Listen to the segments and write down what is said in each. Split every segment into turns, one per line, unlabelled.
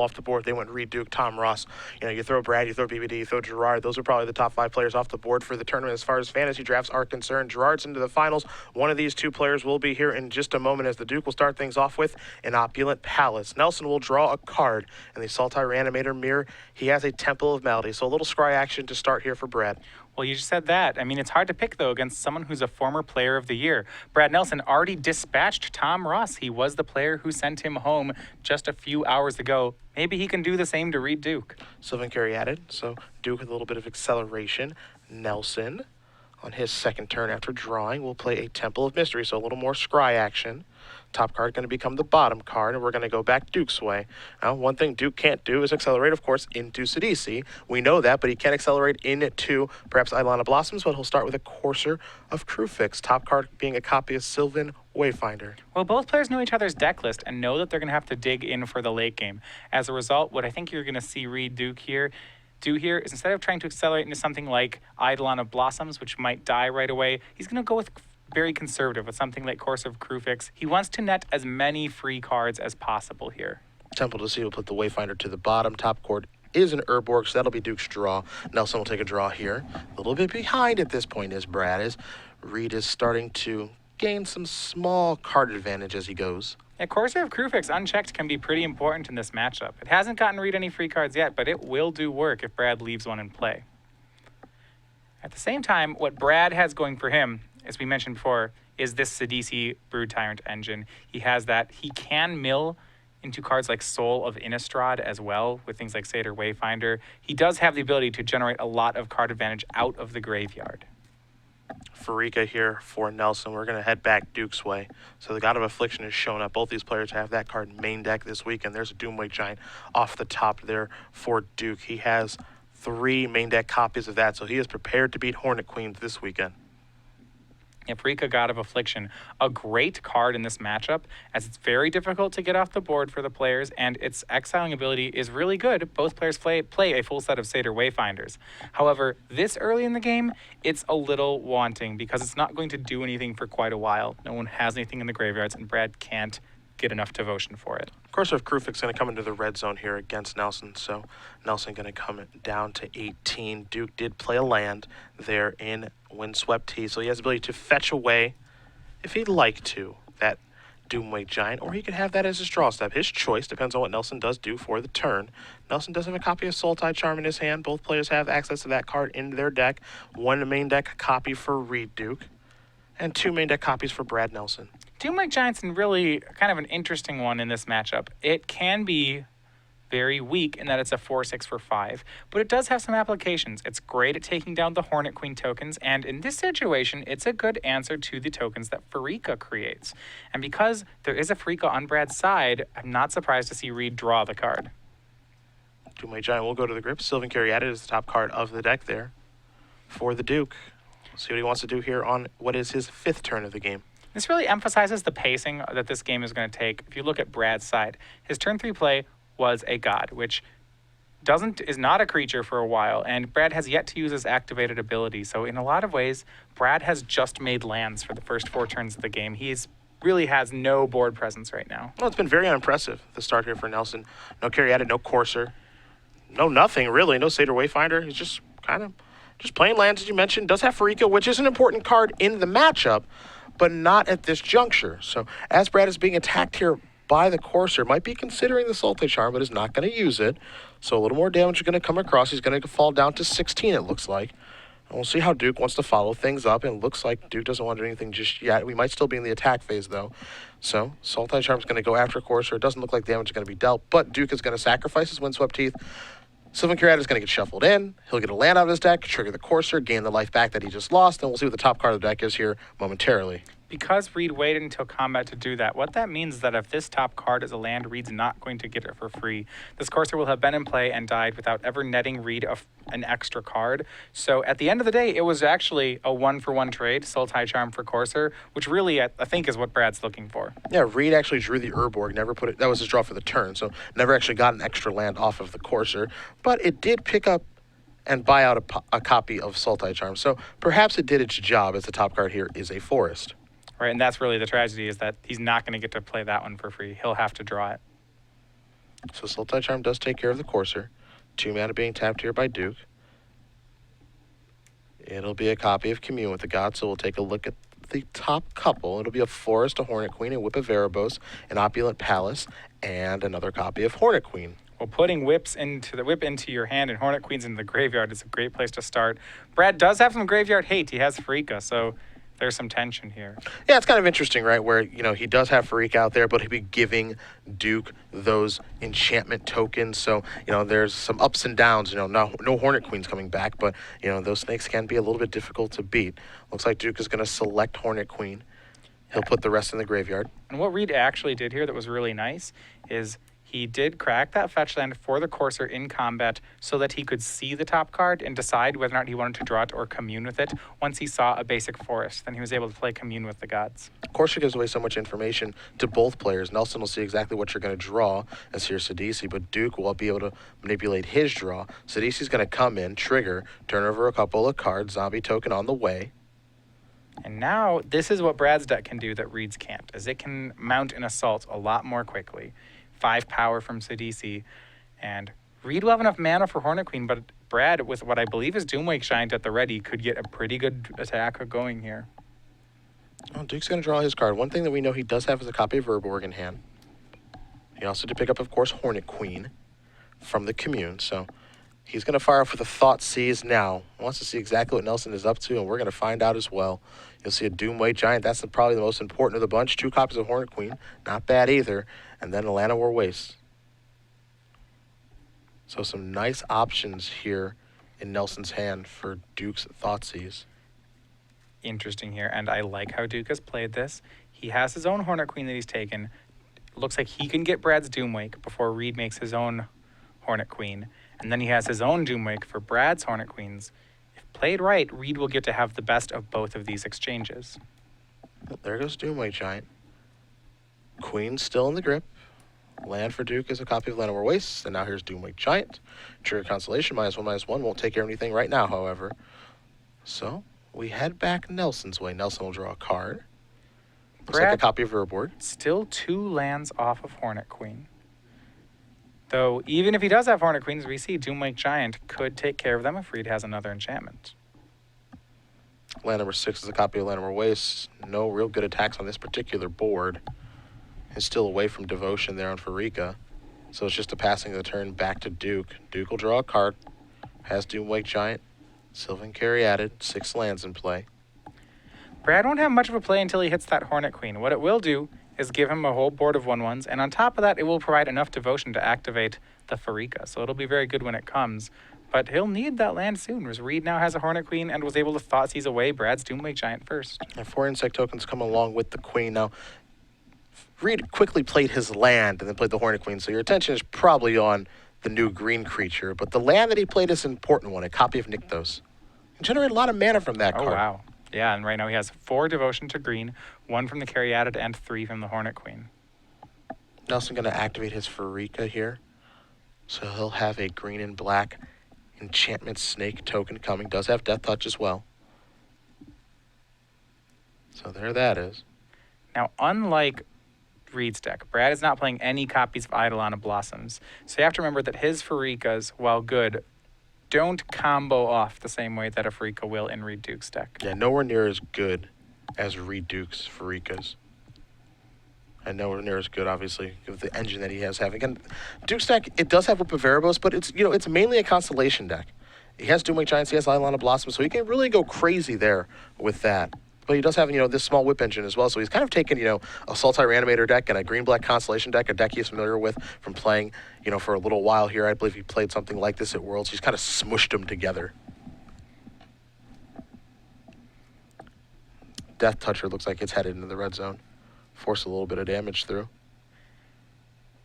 off the board. They went Reid, Duke, Tom Ross. You throw Brad, you throw BBD, you throw Gerard. Those are probably the top 5 players off the board for the tournament as far as fantasy drafts are concerned. Gerard's into the finals. One of these 2 players will be here in just a moment as the Duke will start things off with an Opulent Palace. Nelson will draw a card in the Sultai Reanimator mirror. He has a Temple of Melody, so a little scry action to start here for Brad.
Well, you just said that. I mean, it's hard to pick, though, against someone who's a former player of the year. Brad Nelson already dispatched Tom Ross. He was the player who sent him home just a few hours ago. Maybe he can do the same to Reid Duke.
Sylvan Carey added, so Duke with a little bit of acceleration. Nelson, on his second turn after drawing, will play a Temple of Mystery, so a little more scry action. Top card going to become the bottom card, and we're going to go back Duke's way. Now, one thing Duke can't do is accelerate, of course, into Sidisi. We know that, but he can accelerate into perhaps Ilana Blossoms, but he'll start with a Courser of Crewfix. Top card being a copy of Sylvan Wayfinder.
Well, both players know each other's deck list and know that they're going to have to dig in for the late game. As a result, what I think you're going to see Reid Duke do here is instead of trying to accelerate into something like Eidolon of Blossoms, which might die right away, he's going to go with very conservative with something like Course of Crewfix. He wants to net as many free cards as possible here.
Temple to see will put the Wayfinder to the bottom. Top card is an Urborg, so that'll be Duke's draw. Nelson will take a draw here. A little bit behind at this point is Brad, as Reid is starting to gain some small card advantage as he goes.
Yeah, Courser of Crewfix unchecked can be pretty important in this matchup. It hasn't gotten Reid any free cards yet, but it will do work if Brad leaves one in play. At the same time, what Brad has going for him, as we mentioned before, is this Sidisi Brood Tyrant engine. He has that. He can mill into cards like Soul of Innistrad as well, with things like Satyr Wayfinder. He does have the ability to generate a lot of card advantage out of the graveyard.
Farika here for Nelson. We're going to head back Duke's way. So the God of Affliction has shown up. Both these players have that card in main deck this week, and there's a Doomwake Giant off the top there for Duke. He has 3 main deck copies of that, so he is prepared to beat Hornet Queens this weekend.
Farika, God of Affliction, a great card in this matchup, as it's very difficult to get off the board for the players, and its exiling ability is really good. Both players play a full set of Satyr Wayfinders. However, this early in the game, it's a little wanting because it's not going to do anything for quite a while. No one has anything in the graveyards, and Brad can't get enough devotion for it.
Of course, if Crewfix going to come into the red zone here against Nelson, so Nelson going to come down to 18. Duke did play a land there in Windswept Tea, so he has the ability to fetch away, if he'd like to, that Doomwake Giant, or he could have that as his draw step. His choice depends on what Nelson does do for the turn. Nelson does have a copy of Sultai Charm in his hand. Both players have access to that card in their deck. 1 main deck copy for Reid Duke, and 2 main deck copies for Brad Nelson.
Doomwake Giant's really kind of an interesting one in this matchup. It can be very weak in that it's a 4/6 for 5, but it does have some applications. It's great at taking down the Hornet Queen tokens, and in this situation, it's a good answer to the tokens that Farika creates. And because there is a Farika on Brad's side, I'm not surprised to see Reid draw the card.
Doomwake Giant will go to the grip. Sylvan Carey added as the top card of the deck there for the Duke. We'll see what he wants to do here on what is his 5th turn of the game.
This really emphasizes the pacing that this game is going to take. If you look at Brad's side, his turn 3 play was a god, which is not a creature for a while, and Brad has yet to use his activated ability. So in a lot of ways, Brad has just made lands for the first 4 turns of the game. Really has no board presence right now.
Well, it's been very unimpressive, the start here for Nelson. No Carey added, no Courser, no nothing really, no Satyr Wayfinder. He's just kind of playing lands, as you mentioned. Does have Farika, which is an important card in the matchup, but not at this juncture. So as Brad is being attacked here by the Courser, might be considering the Sultai Charm, but is not going to use it. So a little more damage is going to come across. He's going to fall down to 16, it looks like. And we'll see how Duke wants to follow things up. And it looks like Duke doesn't want to do anything just yet. We might still be in the attack phase, though. So Sultai Charm is going to go after Courser. It doesn't look like damage is going to be dealt, but Duke is going to sacrifice his Windswept Teeth. Sylvan Carey is going to get shuffled in. He'll get a land out of his deck, trigger the Courser, gain the life back that he just lost, and we'll see what the top card of the deck is here momentarily.
Because Reid waited until combat to do that, what that means is that if this top card is a land, Reid's not going to get it for free. This Courser will have been in play and died without ever netting Reid an extra card. So at the end of the day, it was actually a 1-for-1 trade, Sultai Charm for Courser, which really I think is what Brad's looking for.
Yeah, Reid actually drew the Urborg, never put it, that was his draw for the turn, so never actually got an extra land off of the Courser, but it did pick up and buy out a copy of Sultai Charm. So perhaps it did its job, as the top card here is a Forest.
Right, and that's really the tragedy, is that he's not going to get to play that one for free. He'll have to draw it.
So Sultai Charm does take care of the Courser. 2 mana being tapped here by Duke. It'll be a copy of Commune with the Gods, so we'll take a look at the top couple. It'll be a Forest, a Hornet Queen, a Whip of Erebos, an Opulent Palace, and another copy of Hornet Queen.
Well, putting whip into your hand and Hornet Queens into the graveyard is a great place to start. Brad does have some graveyard hate. He has Farika, so there's some tension here.
Yeah, it's kind of interesting, right, where, he does have Farika out there, but he'll be giving Duke those enchantment tokens. So, there's some ups and downs. No Hornet Queens coming back, but, those snakes can be a little bit difficult to beat. Looks like Duke is going to select Hornet Queen. He'll put the rest in the graveyard.
And what Reid actually did here that was really nice is he did crack that fetch land for the Courser in combat so that he could see the top card and decide whether or not he wanted to draw it or commune with it. Once he saw a basic forest, then he was able to play Commune with the Gods.
Courser gives away so much information to both players. Nelson will see exactly what you're going to draw as here's Sidisi, but Duke will be able to manipulate his draw. Sidisi's going to come in, trigger, turn over a couple of cards, zombie token on the way.
And now this is what Brad's deck can do that Reid's can't, is it can mount an assault a lot more quickly. 5 power from Sidisi, and Reid will have enough mana for Hornet Queen, but Brad, with what I believe is Doomwake Giant at the ready, could get a pretty good attack going here.
Oh, Duke's going to draw his card. One thing that we know he does have is a copy of Verborg in hand. He also did pick up, of course, Hornet Queen from the Commune, so he's going to fire off with a Thoughtseize now. Wants to see exactly what Nelson is up to, and we're going to find out as well. You'll see a Doomwake Giant. That's probably the most important of the bunch. 2 copies of Hornet Queen. Not bad either. And then Atlanta War Waste. So some nice options here in Nelson's hand for Duke's Thoughtseize.
Interesting here, and I like how Duke has played this. He has his own Hornet Queen that he's taken. Looks like he can get Brad's Doomwake before Reid makes his own Hornet Queen. And then he has his own Doomwake for Brad's Hornet Queens. If played right, Reid will get to have the best of both of these exchanges.
There goes Doomwake Giant. Queen's still in the grip. Land for Duke is a copy of Land War Waste, and now here's Doomwake Giant. Trigger Constellation, -1/-1. Won't take care of anything right now, however. So, we head back Nelson's way. Nelson will draw a card. Looks like a copy of Verborg.
Still 2 lands off of Hornet Queen. Though, even if he does have Hornet Queens, we see Doomwake Giant could take care of them if Reid has another enchantment.
Land number 6 is a copy of Land War Waste. No real good attacks on this particular board. Is still away from Devotion there on Farika. So it's just a passing of the turn back to Duke. Duke will draw a card. Has Doomwake Giant. Sylvan Carry added. 6 lands in play.
Brad won't have much of a play until he hits that Hornet Queen. What it will do is give him a whole board of 1/1s, and on top of that, it will provide enough Devotion to activate the Farika. So it'll be very good when it comes. But he'll need that land soon, as Reid now has a Hornet Queen and was able to Thoughtseize away Brad's Doomwake Giant first.
And 4 insect tokens come along with the Queen. Now, Reid quickly played his land and then played the Hornet Queen, so your attention is probably on the new green creature. But the land that he played is an important one, a copy of Nykthos. He generated a lot of mana from that card.
Oh, wow. Yeah, and right now he has 4 Devotion to green, 1 from the Caryatid, and 3 from the Hornet Queen.
Nelson going to activate his Farika here. So he'll have a green and black enchantment snake token coming. Does have Death Touch as well. So there that is.
Now, unlike Reid's deck, Brad is not playing any copies of Eidolon of Blossoms. So you have to remember that his Farikas, while good, don't combo off the same way that a Farika will in Reid Duke's deck.
Yeah, nowhere near as good as Reid Duke's Farikas. And nowhere near as good, obviously, with the engine that he has having. And Duke's deck, it does have Whip of Erebos, but it's mainly a Constellation deck. He has Doomwake Giants, he has Eidolon of Blossoms, so he can really go crazy there with that. But he does have, this small whip engine as well. So he's kind of taken, a Sultai Reanimator deck and a green-black Constellation deck, a deck he's familiar with from playing, for a little while here. I believe he played something like this at Worlds. He's kind of smushed them together. Death Toucher looks like it's headed into the red zone. Force a little bit of damage through.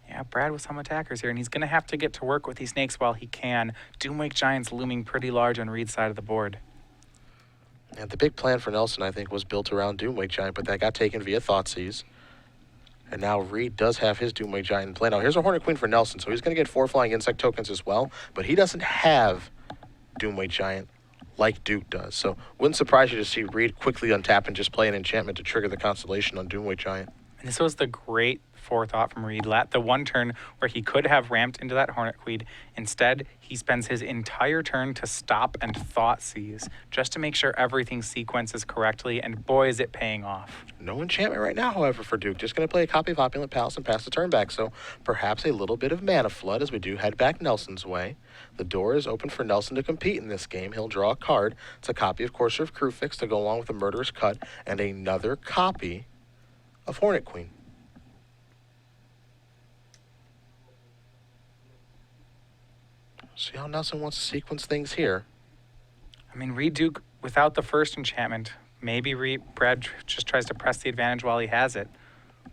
Yeah, Brad with some attackers here, and he's going to have to get to work with these snakes while he can. Doomwake Giants looming pretty large on Reid's side of the board.
Yeah, the big plan for Nelson, I think, was built around Doomwake Giant, but that got taken via Thoughtseize. And now Reid does have his Doomwake Giant in play. Now, here's a Hornet Queen for Nelson, so he's going to get 4 flying insect tokens as well, but he doesn't have Doomwake Giant like Duke does. So wouldn't surprise you to see Reid quickly untap and just play an enchantment to trigger the Constellation on Doomwake Giant.
And this was the great forethought from Reid. The one turn where he could have ramped into that Hornet Queen. Instead, he spends his entire turn to stop and thought seize, just to make sure everything sequences correctly, and boy, is it paying off.
No enchantment right now, however, for Duke. Just going to play a copy of Opulent Palace and pass the turn back. So perhaps a little bit of mana flood as we do head back Nelson's way. The door is open for Nelson to compete in this game. He'll draw a card. It's a copy of Courser of Crewfix to go along with the Murderous Cut and another copy of Hornet Queen. See how Nelson wants to sequence things here.
I mean, Reid Duke without the first enchantment. Maybe Brad just tries to press the advantage while he has it.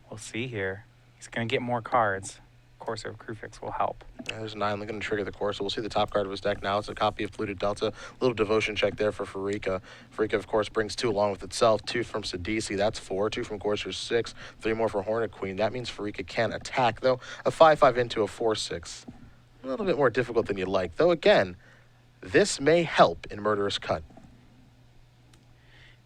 We'll see here. He's going to get more cards. Courser of Crewfix will help.
There's 9 going to trigger the Courser. We'll see the top card of his deck now. It's a copy of Polluted Delta. Little devotion check there for Farika. Farika, of course, brings 2 along with itself. 2 from Sidisi. That's 4. 2 from Courser, 6. 3 more for Hornet Queen. That means Farika can attack, though. A 5/5 into a 4/6. A little bit more difficult than you'd like. Though, again, this may help in Murderous Cut.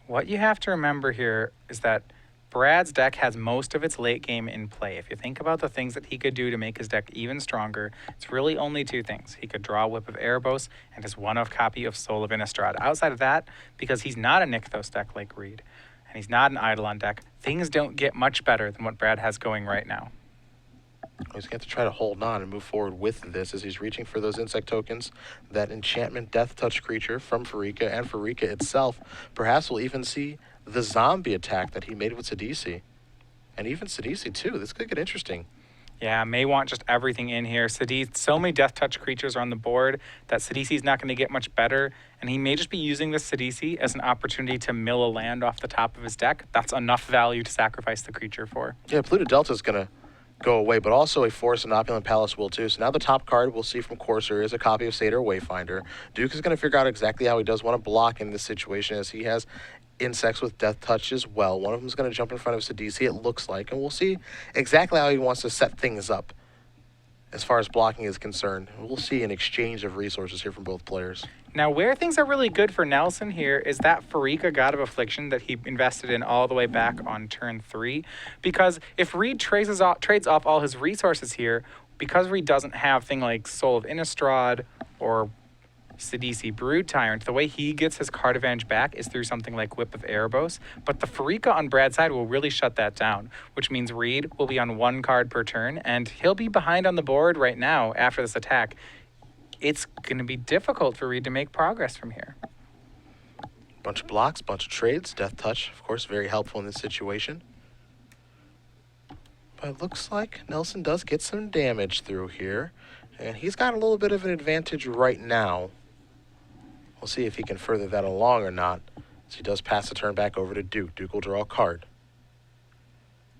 What you have to remember here is that Brad's deck has most of its late game in play. If you think about the things that he could do to make his deck even stronger, it's really only 2 things. He could draw a Whip of Erebos and his 1-of copy of Soul of Innistrad. Outside of that, because he's not a Nykthos deck like Reid, and he's not an Eidolon deck, things don't get much better than what Brad has going right now.
He's going to have to try to hold on and move forward with this as he's reaching for those insect tokens. That enchantment Death Touch creature from Farika and Farika itself. Perhaps we'll even see the zombie attack that he made with Sidisi. And even Sidisi too. This could get interesting.
Yeah, may want just everything in here. Sidisi, so many Death Touch creatures are on the board that Sidisi's not going to get much better. And he may just be using this Sidisi as an opportunity to mill a land off the top of his deck. That's enough value to sacrifice the creature for.
Yeah, Polluted Delta is going to go away, but also a Forest and Opulent Palace will too. So now the top card we'll see from Courser is a copy of Satyr Wayfinder. Duke is going to figure out exactly how he does want to block in this situation, as he has insects with Death Touch as well. One of them is going to jump in front of Sidisi, it looks like, and we'll see exactly how he wants to set things up as far as blocking is concerned. We'll see an exchange of resources here from both players.
Now, where things are really good for Nelson here is that Farika God of Affliction that he invested in all the way back on turn 3. Because if Reid trades off all his resources here, because Reid doesn't have things like Soul of Innistrad or Sidisi Brood Tyrant, the way he gets his card advantage back is through something like Whip of Erebos. But the Farika on Brad's side will really shut that down, which means Reid will be on 1 card per turn, and he'll be behind on the board right now after this attack. It's going to be difficult for Reid to make progress from here.
Bunch of blocks, bunch of trades. Death Touch, of course, very helpful in this situation. But it looks like Nelson does get some damage through here, and he's got a little bit of an advantage right now. We'll see if he can further that along or not. So he does pass the turn back over to Duke. Duke will draw a card.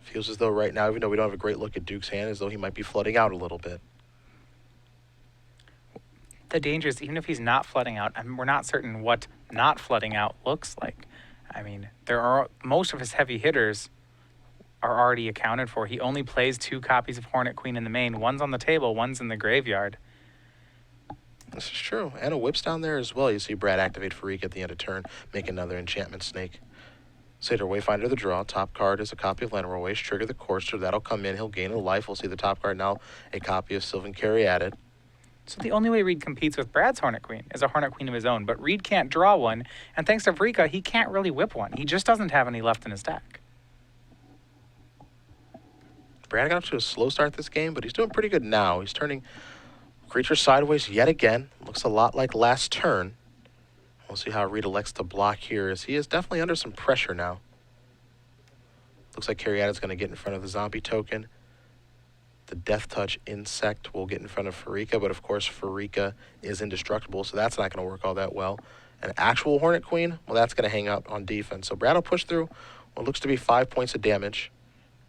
Feels as though right now, even though we don't have a great look at Duke's hand, as though he might be flooding out a little bit.
The danger is, even if he's not flooding out, I mean, we're not certain what not flooding out looks like. I mean, most of his heavy hitters are already accounted for. He only plays 2 copies of Hornet Queen in the main. One's on the table, one's in the graveyard.
This is true. And a Whip's down there as well. You see Brad activate Farika at the end of turn, make another enchantment snake. Satyr Wayfinder the draw. Top card is a copy of Llanowar Waste. Trigger the Courser. That'll come in. He'll gain a life. We'll see the top card now, a copy of Sylvan Caryatid.
So the only way Reid competes with Brad's Hornet Queen is a Hornet Queen of his own, but Reid can't draw one, and thanks to Farika, he can't really whip one. He just doesn't have any left in his deck.
Brad got off to a slow start this game, but he's doing pretty good now. He's turning creature sideways yet again. Looks a lot like last turn. We'll see how Reid elects to block here, as he is definitely under some pressure now. Looks like Caryatid's going to get in front of the zombie token. The Death Touch insect will get in front of Farika, but of course Farika is indestructible, so that's not going to work all that well. An actual Hornet Queen, well, that's going to hang out on defense. So Brad will push through what looks to be 5 points of damage.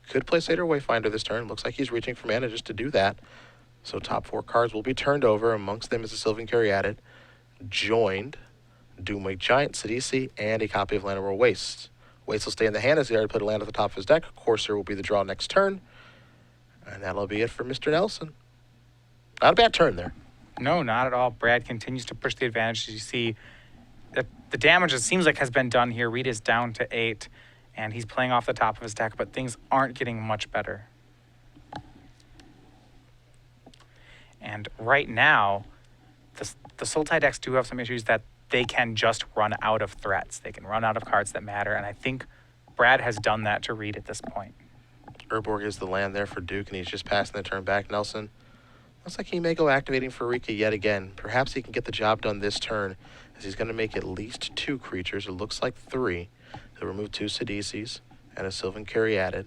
Could play Satyr Wayfinder this turn. Looks like he's reaching for mana just to do that. So top 4 cards will be turned over. Amongst them is a Sylvan Caryatid, joined Doomwake Giant, Sidisi, and a copy of Llanowar Waste. Waste will stay in the hand as he already put a land at the top of his deck. Courser will be the draw next turn. And that'll be it for Mr. Nelson. Not a bad turn there.
No, not at all. Brad continues to push the advantage. You see that the damage, it seems like, has been done here. Reid is down to 8, and he's playing off the top of his deck, but things aren't getting much better. And right now, the Sultai decks do have some issues that they can just run out of threats. They can run out of cards that matter, and I think Brad has done that to Reid at this point.
Urborg is the land there for Duke, and he's just passing the turn back. Nelson looks like he may go activating Farika yet again. Perhaps he can get the job done this turn, as he's going to make at least 2 creatures. It looks like 3. He'll remove 2 Sidisi's and a Sylvan Caryatid.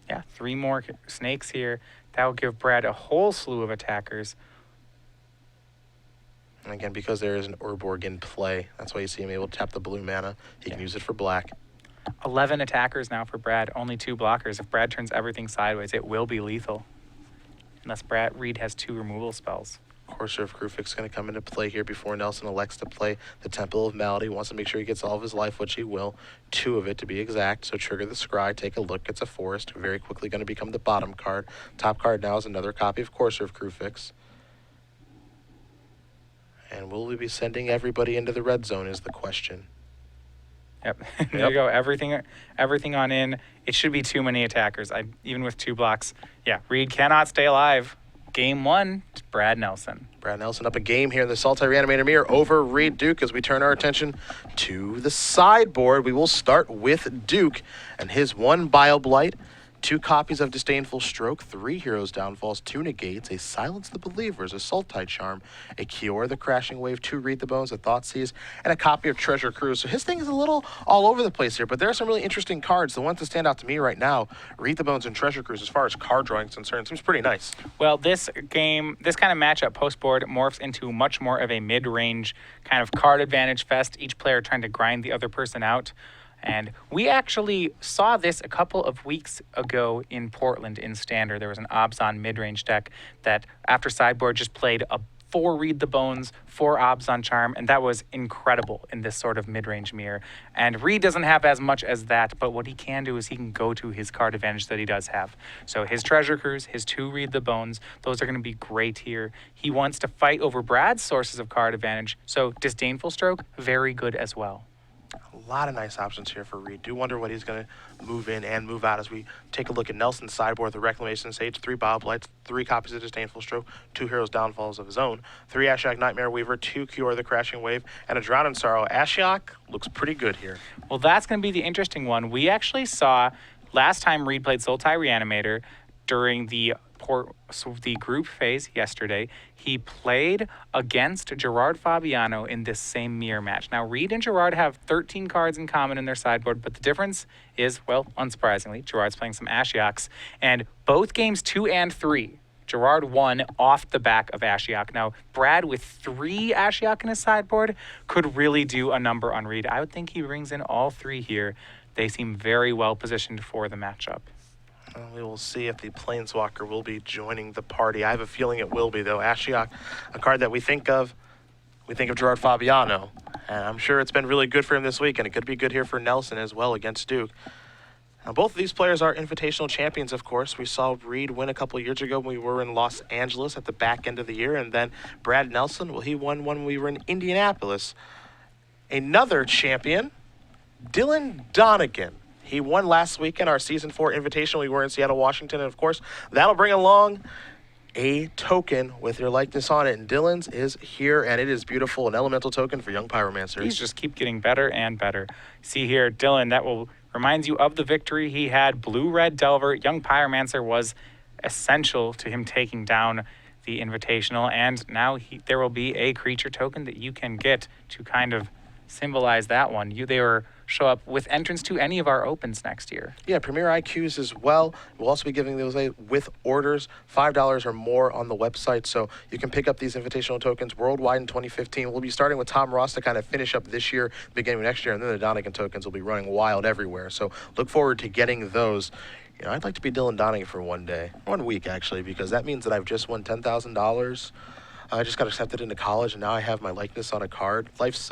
Yeah, 3 more snakes here. That will give Brad a whole slew of attackers.
And again, because there is an Urborg in play, that's why you see him able to tap the blue mana. He can use it for black.
11 attackers now for Brad, only 2 blockers. If Brad turns everything sideways, it will be lethal. Unless Reid has 2 removal spells.
Courser of Kruphix is going to come into play here before Nelson elects to play the Temple of Malady. Wants to make sure he gets all of his life, which he will. 2 of it to be exact. So trigger the Scry, take a look. It's a forest. Very quickly going to become the bottom card. Top card now is another copy of Courser of Kruphix. And will we be sending everybody into the red zone is the question.
Yep. There you go. Everything on in. It should be too many attackers. Even with 2 blocks. Yeah, Reid cannot stay alive. Game 1, it's Brad Nelson.
Brad Nelson up a game here in the Sultai Reanimator Mirror over Reid Duke as we turn our attention to the sideboard. We will start with Duke and his 1 Bioblight, 2 copies of Disdainful Stroke, 3 Heroes Downfalls, 2 Negates, a Silence the Believers, a Sultai Charm, a Kiora the Crashing Wave, 2 Read the Bones, a Thoughtseize, and a copy of Treasure Cruise. So his thing is a little all over the place here, but there are some really interesting cards. The ones that stand out to me right now, Read the Bones and Treasure Cruise, as far as card drawing is concerned, seems pretty nice.
Well, this game, this kind of matchup post-board morphs into much more of a mid-range kind of card advantage fest, each player trying to grind the other person out. And we actually saw this a couple of weeks ago in Portland in Standard. There was an Obzon mid-range deck that after sideboard just played a 4 Read the Bones, 4 Obzon Charm, and that was incredible in this sort of mid-range mirror. And Reid doesn't have as much as that, but what he can do is he can go to his card advantage that he does have. So his Treasure Cruise, his 2 Read the Bones, those are going to be great here. He wants to fight over Brad's sources of card advantage, so Disdainful Stroke, very good as well.
A lot of nice options here for Reid. Do wonder what he's going to move in and move out as we take a look at Nelson's sideboard, the Reclamation Sage, 3 Bioblights, 3 copies of Disdainful Stroke, 2 Heroes Downfalls of his own, 3 Ashiok Nightmare Weaver, 2 Kiora the Crashing Wave, and a Drown in Sorrow. Ashiok looks pretty good here.
Well, that's going to be the interesting one. We actually saw last time Reid played Sultai Reanimator during the group phase yesterday, he played against Gerard Fabiano in this same mirror match. Now, Reid and Gerard have 13 cards in common in their sideboard, but the difference is, well, unsurprisingly, Gerard's playing some Ashioks, and both games 2 and 3, Gerard won off the back of Ashiok. Now, Brad with 3 Ashiok in his sideboard could really do a number on Reid. I would think he brings in all 3 here. They seem very well positioned for the matchup.
We will see if the Planeswalker will be joining the party. I have a feeling it will be, though. Ashiok, a card that we think of Gerard Fabiano. And I'm sure it's been really good for him this week, and it could be good here for Nelson as well against Duke. Now, both of these players are invitational champions, of course. We saw Reid win a couple of years ago when we were in Los Angeles at the back end of the year, and then Brad Nelson, well, he won when we were in Indianapolis. Another champion, Dylan Donegan. He won last week in our Season 4 Invitational. We were in Seattle, Washington, and of course, that'll bring along a token with your likeness on it. And Dylan's is here, and it is beautiful, an elemental token for young pyromancers.
These just keep getting better and better. See here, Dylan, that will remind you of the victory he had. Blue-Red Delver, young pyromancer was essential to him taking down the Invitational, and now there will be a creature token that you can get to kind of symbolize that one. They were show up with entrance to any of our opens next year.
Yeah, Premier IQs as well. We'll also be giving those away with orders, $5 or more on the website, so you can pick up these invitational tokens worldwide in 2015. We'll be starting with Tom Ross to kind of finish up this year, beginning of next year, and then the Donegan tokens will be running wild everywhere. So look forward to getting those. You know, I'd like to be Dylan Donegan for 1 day, 1 week actually, because that means that I've just won $10,000. I just got accepted into college, and now I have my likeness on a card. Life's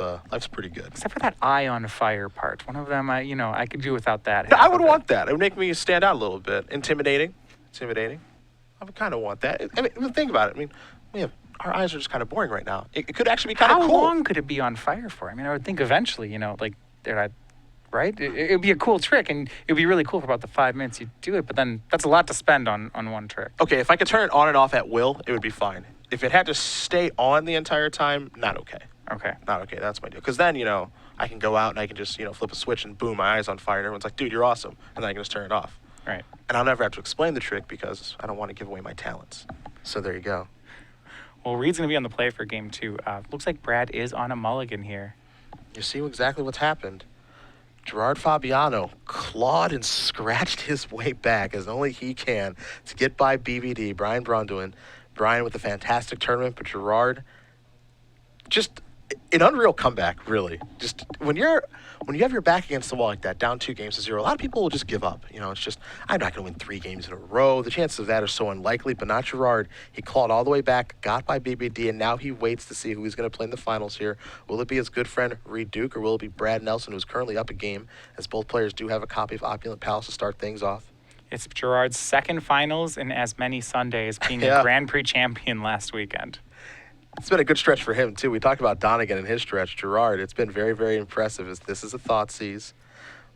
pretty good.
Except for that eye on fire part. One of them, I could do without that.
I would want that. It would make me stand out a little bit. Intimidating. I would kind of want that. I mean, think about it. I mean, our eyes are just kind of boring right now. It could actually be kind of cool.
How long could it be on fire for? I mean, I would think eventually, like they're right? It would be a cool trick, and it would be really cool for about the 5 minutes you do it, but then that's a lot to spend on one trick.
Okay, if I could turn it on and off at will, it would be fine. If it had to stay on the entire time, not okay.
Okay.
Not okay, that's my deal. Because then, I can go out and I can just, flip a switch and boom, my eye's on fire, and everyone's like, dude, you're awesome. And then I can just turn it off.
Right.
And I'll never have to explain the trick because I don't want to give away my talents. So there you go.
Well, Reid's going to be on the play for game 2. Looks like Brad is on a mulligan here.
You see exactly what's happened. Gerard Fabiano clawed and scratched his way back as only he can to get by BBD, Brian Brunduin. Brian with a fantastic tournament, but Gerard, just an unreal comeback, really. Just when you have your back against the wall like that, down 2-0, a lot of people will just give up. It's just, I'm not going to win 3 games in a row. The chances of that are so unlikely, but not Gerard. He clawed all the way back, got by BBD, and now he waits to see who he's going to play in the finals here. Will it be his good friend Reid Duke, or will it be Brad Nelson, who's currently up a game, as both players do have a copy of Opulent Palace to start things off?
It's Gerard's second finals in as many Sundays, being
Yeah.
a Grand Prix champion last weekend.
It's been a good stretch for him, too. We talked about Donegan and his stretch. Gerard, it's been very, very impressive. As this is a Thoughtseize.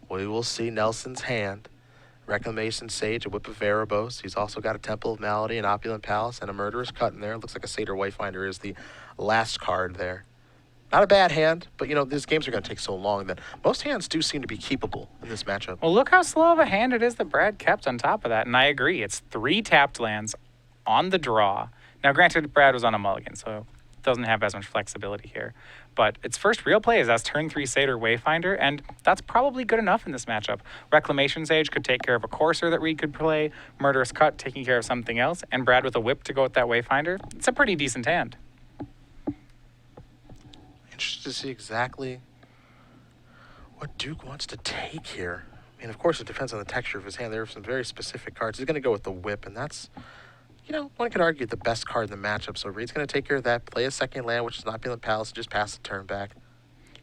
We will see Nelson's hand. Reclamation Sage, a Whip of Erebos. He's also got a Temple of Malady, an Opulent Palace, and a Murderous Cut in there. It looks like a Satyr Wayfinder is the last card there. Not a bad hand, but, these games are going to take so long that most hands do seem to be keepable in this matchup.
Well, look how slow of a hand it is that Brad kept on top of that, and I agree. It's 3 tapped lands on the draw. Now, granted, Brad was on a mulligan, so doesn't have as much flexibility here. But its first real play is as turn 3 Satyr Wayfinder, and that's probably good enough in this matchup. Reclamation Sage could take care of a Courser that Reid could play, Murderous Cut taking care of something else, and Brad with a Whip to go with that Wayfinder. It's a pretty decent hand.
Interested to see exactly what Duke wants to take here. I mean, of course, it depends on the texture of his hand. There are some very specific cards. He's going to go with the Whip, and that's, one could argue the best card in the matchup. So Reid's going to take care of that, play a second land, which is not Opulent Palace, and just pass the turn back.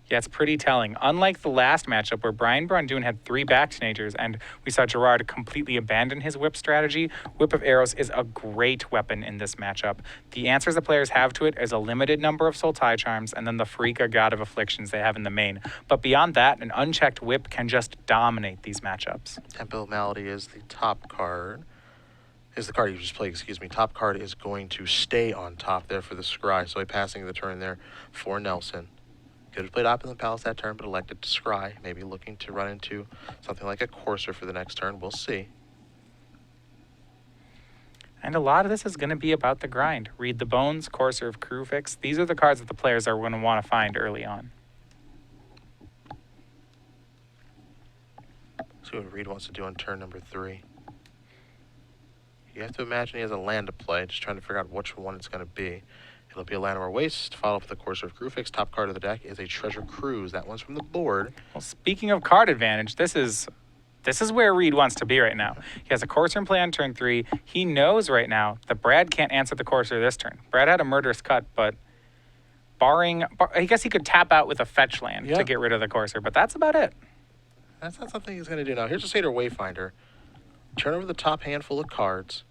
Yeah, it's pretty telling. Unlike the last matchup where Brian Brunduin had 3 back teenagers and we saw Gerard completely abandon his whip strategy, Whip of Arrows is a great weapon in this matchup. The answers the players have to it is a limited number of Sultai Charms and then the Freaka God of Afflictions they have in the main. But beyond that, an unchecked whip can just dominate these matchups.
Temple of Malady is the top card. Is the card you just played, excuse me. Top card is going to stay on top there for the Scry. So a passing the turn there for Nelson. Could have played Opulent Palace that turn, but elected to Scry. Maybe looking to run into something like a Courser for the next turn. We'll see.
And a lot of this is going to be about the grind. Reid the Bones, Courser of Crewfix. These are the cards that the players are going to want to find early on.
See what Reid wants to do on turn number 3. You have to imagine he has a land to play, just trying to figure out which one it's going to be. It'll be a Land of Our Waste, followed up with the Courser of Crewfix. Top card of the deck is a Treasure Cruise. That one's from the board.
Well, speaking of card advantage, this is where Reid wants to be right now. He has a Courser in play on turn 3. He knows right now that Brad can't answer the Courser this turn. Brad had a Murderous Cut, but I guess he could tap out with a fetch land to get rid of the Courser, but that's about it.
That's not something he's going to do now. Here's a Satyr Wayfinder. Turn over the top handful of cards.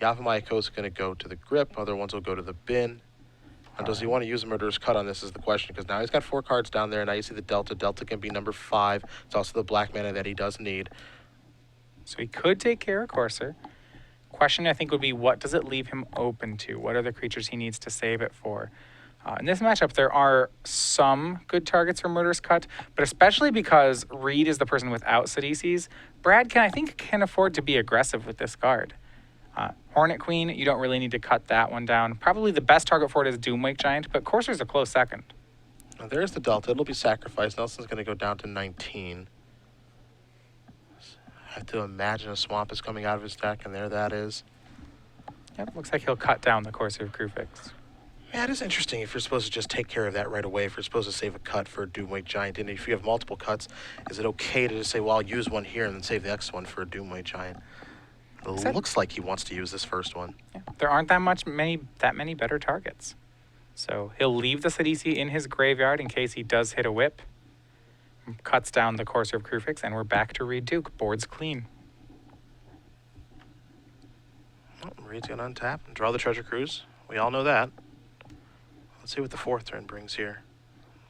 Yavimaya is going to go to the grip. Other ones will go to the bin. And does he want to use a Murderous Cut on this is the question, because now he's got 4 cards down there. Now you see the Delta. Delta can be number 5. It's also the black mana that he does need.
So he could take care of Courser. Question, I think, would be what does it leave him open to? What are the creatures he needs to save it for? In this matchup, there are some good targets for Murderous Cut, but especially because Reid is the person without Sidisi's, Brad I think can afford to be aggressive with this card. Hornet Queen, you don't really need to cut that one down. Probably the best target for it is Doomwake Giant, but Courser's a close second.
Now there's the Delta. It'll be sacrificed. Nelson's going to go down to 19. I have to imagine a Swamp is coming out of his deck, and there that is.
Yep, looks like he'll cut down the Courser of Crewfix.
Yeah, it is interesting if you're supposed to just take care of that right away, if you're supposed to save a cut for a Doomwake Giant. And if you have multiple cuts, is it okay to just say, well, I'll use one here and then save the next one for a Doomwake Giant? It looks like he wants to use this first one.
Yeah, there aren't that many better targets. So he'll leave the Sidisi in his graveyard in case he does hit a whip. Cuts down the Courser of Crewfix, and we're back to Reid Duke. Board's clean.
Well, Reid's going to untap and draw the Treasure Cruise. We all know that. Let's see what the 4th turn brings here.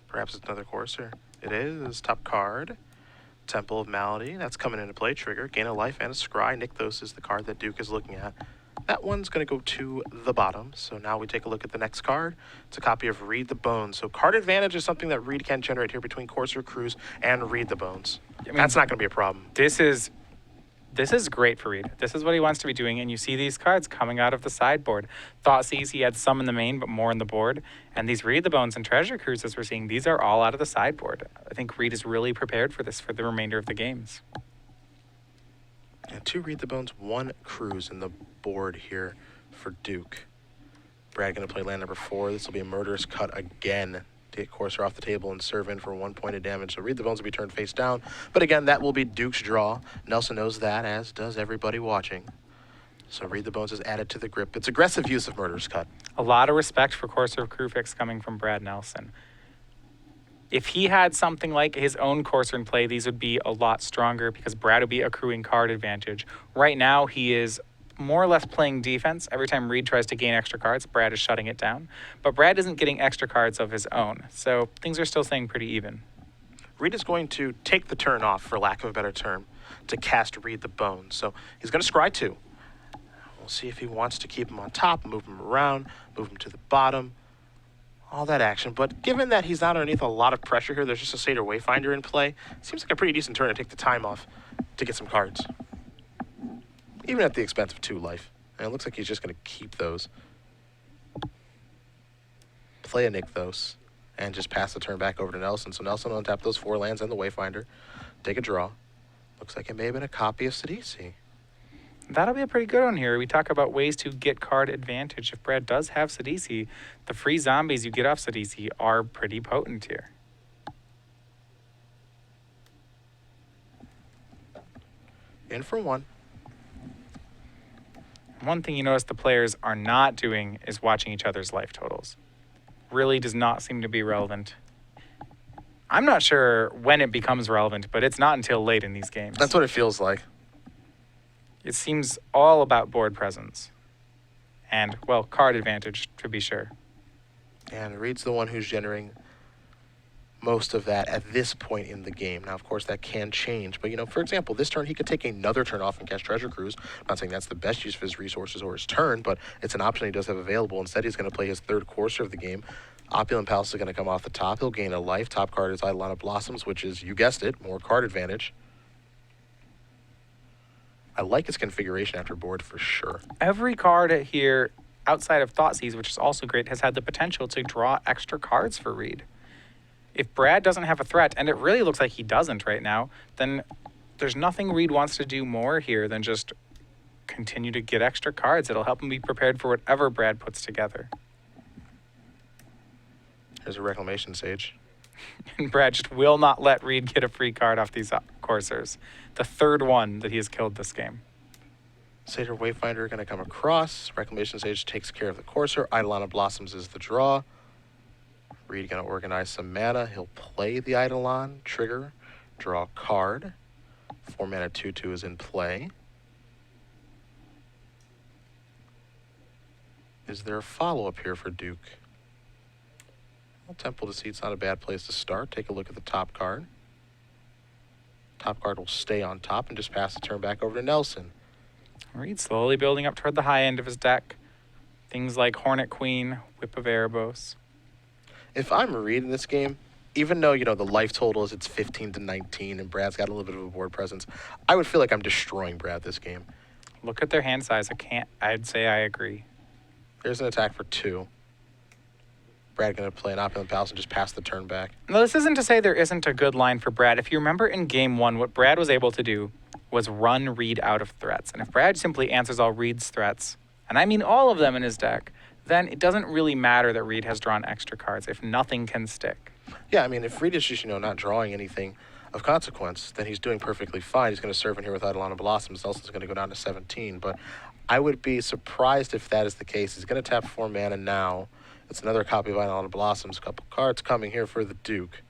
Perhaps it's another Courser. It is. Top card. Temple of Malady. That's coming into play. Trigger. Gain a life and a scry. Nykthos is the card that Duke is looking at. That one's going to go to the bottom. So now we take a look at the next card. It's a copy of Reid the Bones. So card advantage is something that Reid can generate here between Courser, Cruise, and Reid the Bones. I mean, that's not going to be a problem.
This is great for Reid. This is what he wants to be doing, and you see these cards coming out of the sideboard. Thoughtseize, he had some in the main, but more in the board. And these Reid the Bones and Treasure Cruises we're seeing, these are all out of the sideboard. I think Reid is really prepared for this for the remainder of the games.
And 2 Reid the Bones, 1 Cruise in the board here for Duke. Brad going to play land number 4. This will be a Murderous Cut again to get Courser off the table and serve in for 1 point of damage. So Reid the Bones will be turned face down. But again, that will be Duke's draw. Nelson knows that, as does everybody watching. So Reid the Bones is added to the grip. It's aggressive use of Murderous Cut.
A lot of respect for Courser Crufix coming from Brad Nelson. If he had something like his own Courser in play, these would be a lot stronger because Brad would be accruing card advantage. Right now, he is more or less playing defense. Every time Reid tries to gain extra cards, Brad is shutting it down. But Brad isn't getting extra cards of his own, so things are still staying pretty even.
Reid is going to take the turn off, for lack of a better term, to cast Reid the Bones. So he's going to scry 2. We'll see if he wants to keep him on top, move him around, move him to the bottom. All that action, but given that he's not underneath a lot of pressure here, there's just a Satyr Wayfinder in play. Seems like a pretty decent turn to take the time off to get some cards. Even at the expense of 2 life. And it looks like he's just going to keep those. Play a Nykthos and just pass the turn back over to Nelson. So Nelson will untap those 4 lands and the Wayfinder. Take a draw. Looks like it may have been a copy of Sidisi.
That'll be a pretty good one here. We talk about ways to get card advantage. If Brad does have Sidisi, the free zombies you get off Sidisi are pretty potent here.
In for 1.
One thing you notice the players are not doing is watching each other's life totals. Really does not seem to be relevant. I'm not sure when it becomes relevant, but it's not until late in these games.
That's what it feels like.
It seems all about board presence. And, well, card advantage, to be sure.
And Reid's the one who's generating most of that at this point in the game. Now, of course, that can change. But, you know, for example, this turn he could take another turn off and cast Treasure Cruise. I'm not saying that's the best use of his resources or his turn, but it's an option he does have available. Instead, he's going to play his 3rd Courser of the game. Opulent Palace is going to come off the top. He'll gain a life. Top card is Eidolon Blossoms, which is, you guessed it, more card advantage. I like his configuration after board for sure.
Every card here, outside of Thoughtseize, which is also great, has had the potential to draw extra cards for Reid. If Brad doesn't have a threat, and it really looks like he doesn't right now, then there's nothing Reid wants to do more here than just continue to get extra cards. It'll help him be prepared for whatever Brad puts together.
Here's a Reclamation Sage.
And Brad just will not let Reid get a free card off these coursers. The 3rd one that he has killed this game.
Satyr Wayfinder going to come across. Reclamation Sage takes care of the Courser. Eidolon Blossoms is the draw. Reid going to organize some mana. He'll play the Eidolon, trigger, draw a card. 4 mana 2/2 is in play. Is there a follow-up here for Duke? Well, Temple Deceit's not a bad place to start. Take a look at the top card. Top card will stay on top and just pass the turn back over to Nelson.
Reid slowly building up toward the high end of his deck. Things like Hornet Queen, Whip of Erebos.
If I'm Reid in this game, even though, you know, the life total is it's 15 to 19 and Brad's got a little bit of a board presence, I would feel like I'm destroying Brad this game.
Look at their hand size. I'd say I agree.
There's an attack for 2. Brad going to play an Opulent Palace and just pass the turn back.
Now, this isn't to say there isn't a good line for Brad. If you remember in game 1, what Brad was able to do was run Reid out of threats. And if Brad simply answers all Reid's threats, and I mean all of them in his deck, then it doesn't really matter that Reid has drawn extra cards if nothing can stick.
Yeah, I mean, if Reid is just, you know, not drawing anything of consequence, then he's doing perfectly fine. He's going to serve in here with Eidolon Blossoms. Nelson's going to go down to 17. But I would be surprised if that is the case. He's going to tap 4 mana now. It's another copy of Eidolon Blossoms. A couple cards coming here for the Duke.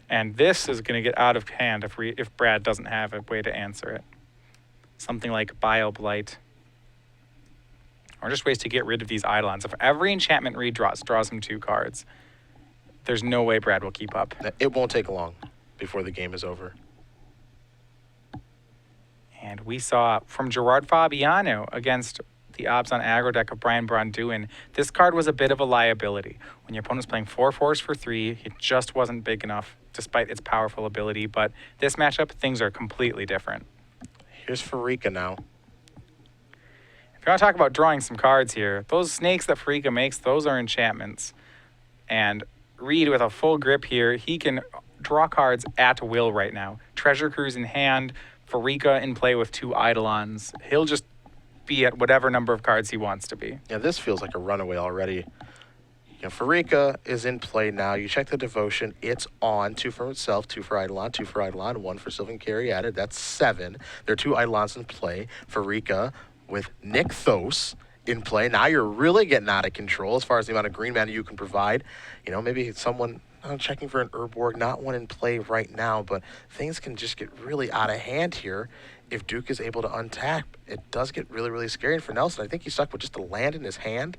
And this is going to get out of hand if Brad doesn't have a way to answer it. Something like Bile Blight. Or just ways to get rid of these Eidolons. If every enchantment Reid draws him 2 cards, there's no way Brad will keep up.
It won't take long. before the game is over.
And we saw from Gerard Fabiano against the odds on aggro deck of Brian Braun-Duin, this card was a bit of a liability. When your opponent's playing 4/4s for 3, it just wasn't big enough despite its powerful ability. But this matchup, things are completely different.
Here's Farika now.
If you want to talk about drawing some cards here, those snakes that Farika makes, those are enchantments. And Reid with a full grip here, he can draw cards at will right now. Treasure Cruise in hand, Farika in play with 2 Eidolons. He'll just be at whatever number of cards he wants to be.
Yeah, this feels like a runaway already. Farika is in play now. You check the devotion. It's on. 2 for itself, 2 for Eidolon, 2 for Eidolon, 1 for Sylvan Caryatid. That's 7. There are 2 Eidolons in play. Farika with Nykthos in play. Now you're really getting out of control as far as the amount of green mana you can provide. Maybe someone checking for an Urborg, not one in play right now, but things can just get really out of hand here. If Duke is able to untap, it does get really, really scary. And for Nelson, I think he's stuck with just a land in his hand.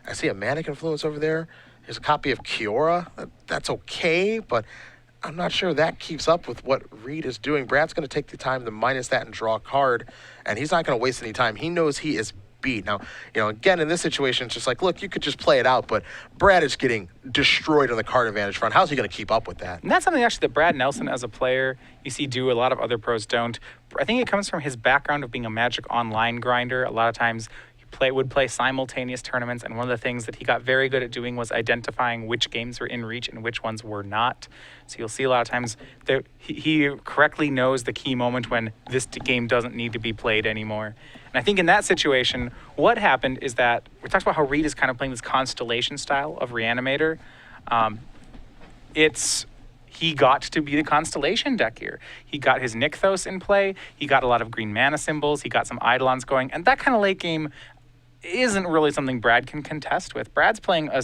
I see a Manic Influence over there. There's a copy of Kiora. That's okay, but I'm not sure that keeps up with what Reid is doing. Brad's going to take the time to minus that and draw a card, and he's not going to waste any time. He knows he is beat. Now, again, in this situation, it's just like, look, you could just play it out, but Brad is getting destroyed on the card advantage front. How's he going to keep up with that?
And that's something actually that Brad Nelson as a player, you see do, a lot of other pros don't. I think it comes from his background of being a Magic Online grinder. A lot of times would play simultaneous tournaments, and one of the things that he got very good at doing was identifying which games were in reach and which ones were not. So you'll see a lot of times that he correctly knows the key moment when this game doesn't need to be played anymore. And I think in that situation, what happened is that we talked about how Reid is kind of playing this Constellation style of Reanimator. He got to be the Constellation deck here. He got his Nykthos in play. He got a lot of green mana symbols. He got some Eidolons going. And that kind of late game isn't really something Brad can contest with. Brad's playing a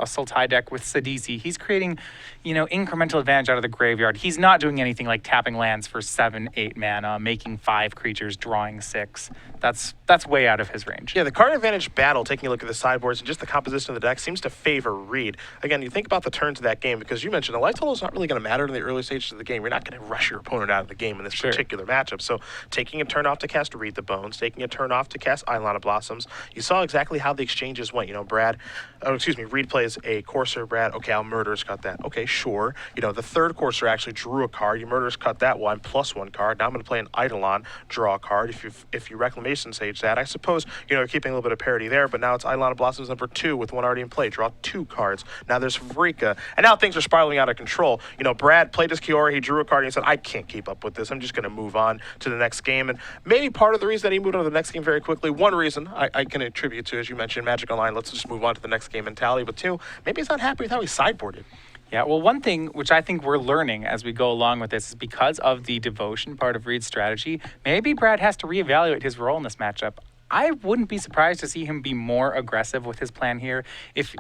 Sultai deck with Sidisi. He's creating, incremental advantage out of the graveyard. He's not doing anything like tapping lands for 7, 8 mana, making 5 creatures, drawing 6. That's way out of his range.
Yeah, the card advantage battle, taking a look at the sideboards and just the composition of the deck, seems to favor Reid. Again, you think about the turns of that game, because you mentioned the life total is not really going to matter in the early stages of the game. You're not going to rush your opponent out of the game in this particular matchup. So taking a turn off to cast Reid the Bones, taking a turn off to cast Eidolon of Blossoms, you saw exactly how the exchanges went. Reid plays a Courser. Brad, okay, I'll Murderous Cut that. Okay, sure. The third Courser actually drew a card. You Murderous Cut that. Well, I'm +1 card. Now I'm going to play an Eidolon, draw a card. If you Reclamation Sage that, I suppose, you're keeping a little bit of parity there, but now it's Eidolon of Blossoms number 2 with 1 already in play. Draw 2 cards. Now there's Farika, and now things are spiraling out of control. Brad played his Kiora, he drew a card, and he said, I can't keep up with this. I'm just going to move on to the next game. And maybe part of the reason that he moved on to the next game very quickly, one reason I can attribute to, as you mentioned, Magic Online, let's just move on to the next game mentality, but 2, maybe he's not happy with how he sideboarded.
Yeah, well, one thing which I think we're learning as we go along with this is because of the devotion part of Reid's strategy, maybe Brad has to reevaluate his role in this matchup. I wouldn't be surprised to see him be more aggressive with his plan here. If,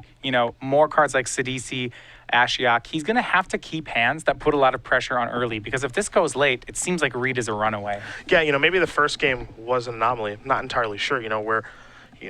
more cards like Sidisi, Ashiok, he's going to have to keep hands that put a lot of pressure on early, because if this goes late, it seems like Reid is a runaway.
Yeah, maybe the first game was an anomaly. I'm not entirely sure, where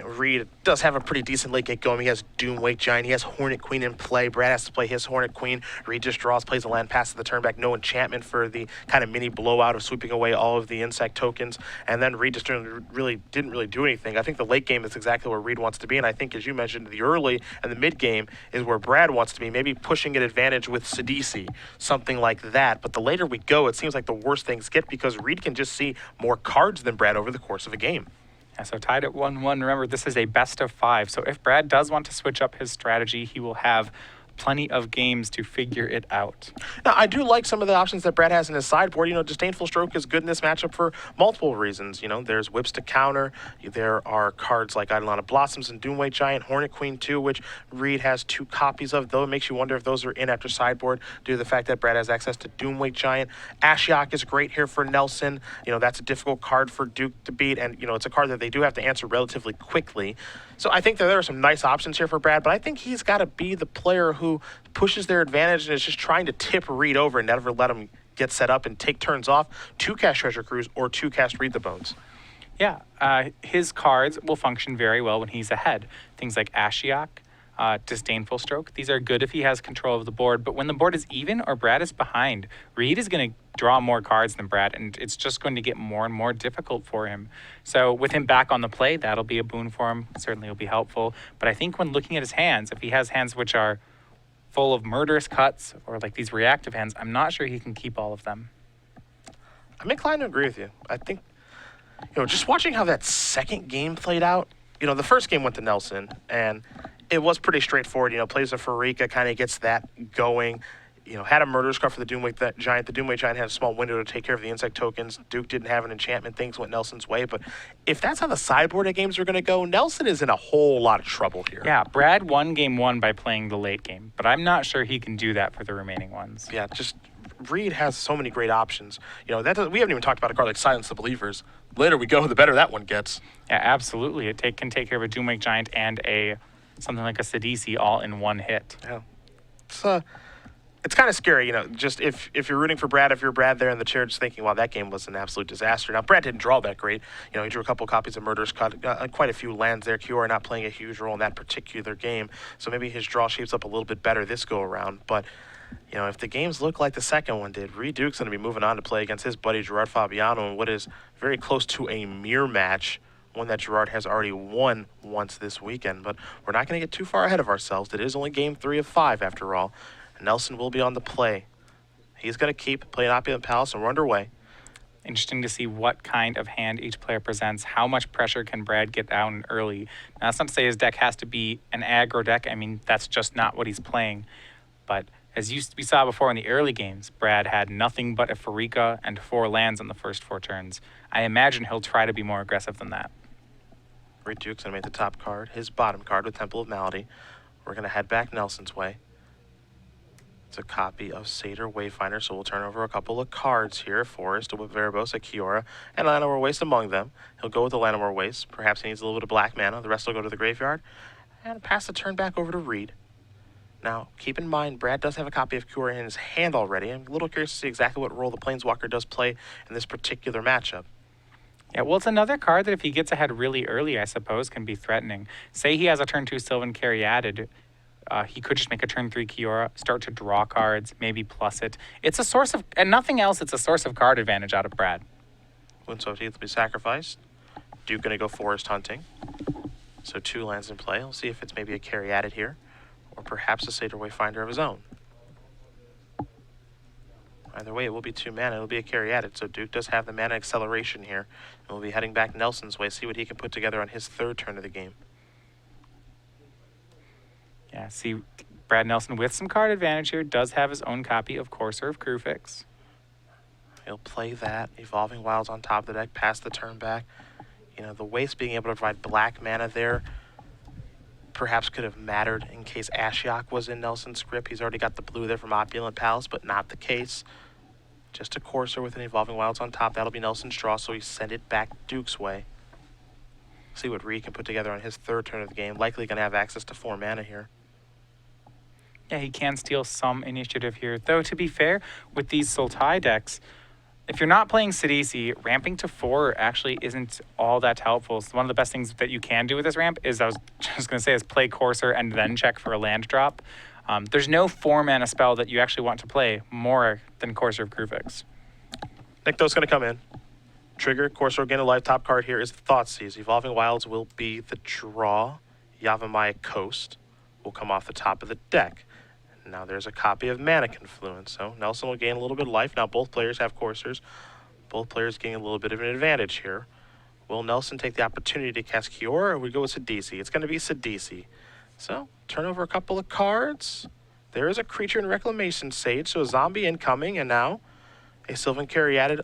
Reid does have a pretty decent late game going. He has Doomwake Giant. He has Hornet Queen in play. Brad has to play his Hornet Queen. Reid just draws, plays a land, passes the turn back. No enchantment for the kind of mini blowout of sweeping away all of the insect tokens. And then Reid just didn't really do anything. I think the late game is exactly where Reid wants to be. And I think, as you mentioned, the early and the mid game is where Brad wants to be. Maybe pushing an advantage with Sidisi, something like that. But the later we go, it seems like the worse things get, because Reid can just see more cards than Brad over the course of a game.
Yeah, so tied at 1-1. Remember, this is a best of 5. So if Brad does want to switch up his strategy, he will have plenty of games to figure it out.
Now, I do like some of the options that Brad has in his sideboard. Disdainful Stroke is good in this matchup for multiple reasons. There's Whips to counter. There are cards like Eidolon of Blossoms and Doomwake Giant, Hornet Queen 2, which Reid has 2 copies of, though it makes you wonder if those are in after sideboard due to the fact that Brad has access to Doomwake Giant. Ashiok is great here for Nelson. That's a difficult card for Duke to beat, and, it's a card that they do have to answer relatively quickly. So I think that there are some nice options here for Brad, but I think he's got to be the player who pushes their advantage and is just trying to tip Reid over and never let him get set up and take turns off to cast Treasure Cruise or to cast Reid the Bones.
Yeah, his cards will function very well when he's ahead. Things like Ashiok, Disdainful Stroke. These are good if he has control of the board, but when the board is even or Brad is behind, Reid is going to draw more cards than Brad, and it's just going to get more and more difficult for him. So with him back on the play, that'll be a boon for him. Certainly will be helpful. But I think when looking at his hands, if he has hands which are full of murderous cuts or like these reactive hands, I'm not sure he can keep all of them.
I'm inclined to agree with you. I think, just watching how that second game played out, the first game went to Nelson, and it was pretty straightforward. Plays a Farika, kind of gets that going. Had a murderous card for the Doomway Giant. The Doomway Giant had a small window to take care of the insect tokens. Duke didn't have an enchantment. Things went Nelson's way. But if that's how the sideboard of games are going to go, Nelson is in a whole lot of trouble here.
Yeah, Brad won game one by playing the late game, but I'm not sure he can do that for the remaining ones.
Yeah, just Reid has so many great options. We haven't even talked about a card like Silence the Believers. The later we go, the better that one gets.
Yeah, absolutely. It can take care of a Doomway Giant and something like a Sidisi all in one hit.
Yeah. It's kind of scary, just if you're rooting for Brad, if you're Brad there in the chair just thinking, wow, that game was an absolute disaster. Now, Brad didn't draw that great. He drew a couple copies of Murderous Cut, quite a few lands there. Kiora not playing a huge role in that particular game, so maybe his draw shapes up a little bit better this go-around. But, if the games look like the second one did, Reid Duke's going to be moving on to play against his buddy Gerard Fabiano in what is very close to a mirror match, one that Gerard has already won once this weekend. But we're not going to get too far ahead of ourselves. It is only game 3 of 5 after all. Nelson will be on the play. He's going to keep playing Opulent Palace, and we're underway.
Interesting to see what kind of hand each player presents. How much pressure can Brad get down early? Now, that's not to say his deck has to be an aggro deck. I mean, that's just not what he's playing. But as we saw before in the early games, Brad had nothing but a Farika and 4 lands on the first 4 turns. I imagine he'll try to be more aggressive than that.
Reid Duke's going to make the top card his bottom card with Temple of Malady. We're going to head back Nelson's way. It's a copy of Satyr Wayfinder, so we'll turn over a couple of cards here. Forest, Verbosa, Kiora, and Llanowar Waste among them. He'll go with the Llanowar Waste. Perhaps he needs a little bit of black mana. The rest will go to the graveyard. And pass the turn back over to Reid. Now, keep in mind, Brad does have a copy of Kiora in his hand already. I'm a little curious to see exactly what role the Planeswalker does play in this particular matchup.
Yeah, well, it's another card that if he gets ahead really early, I suppose, can be threatening. Say he has a turn 2 Sylvan Caryatid. He could just make a turn 3 Kiora, start to draw cards, maybe plus it. It's a source of, and nothing else, it's a source of card advantage out of Brad.
Woundswept Heath will be sacrificed. Duke going to go forest hunting. So 2 lands in play. We'll see if it's maybe a Caryatid here, or perhaps a Satyr Wayfinder of his own. Either way, it will be 2 mana. It'll be a Caryatid, so Duke does have the mana acceleration here. And we'll be heading back Nelson's way, see what he can put together on his 3rd turn of the game.
Yeah, see, Brad Nelson with some card advantage here does have his own copy of Courser of Kruphix.
He'll play that. Evolving Wilds on top of the deck, pass the turn back. The Waste being able to provide black mana there perhaps could have mattered in case Ashiok was in Nelson's script. He's already got the blue there from Opulent Palace, but not the case. Just a Courser with an Evolving Wilds on top. That'll be Nelson's draw, so he send it back Duke's way. See what Reid can put together on his 3rd turn of the game. Likely going to have access to 4 mana here.
Yeah, he can steal some initiative here. Though, to be fair, with these Sultai decks, if you're not playing Sidisi, ramping to 4 actually isn't all that helpful. So one of the best things that you can do with this ramp is, I was just going to say, is play Courser and then check for a land drop. There's no 4-mana spell that you actually want to play more than Courser of Kruphix.
Nikto's going to come in. Trigger, Courser, gain a life. Top card here is the Thoughtseize. Evolving Wilds will be the draw. Yavimaya Coast will come off the top of the deck. Now there's a copy of Mana Confluence, so Nelson will gain a little bit of life. Now both players have Coursers. Both players gain a little bit of an advantage here. Will Nelson take the opportunity to cast Kiora, or we go with Sidisi? It's going to be Sidisi. So, turn over a couple of cards. There is a creature in Reclamation Sage, so a zombie incoming, and now a Sylvan Caryatid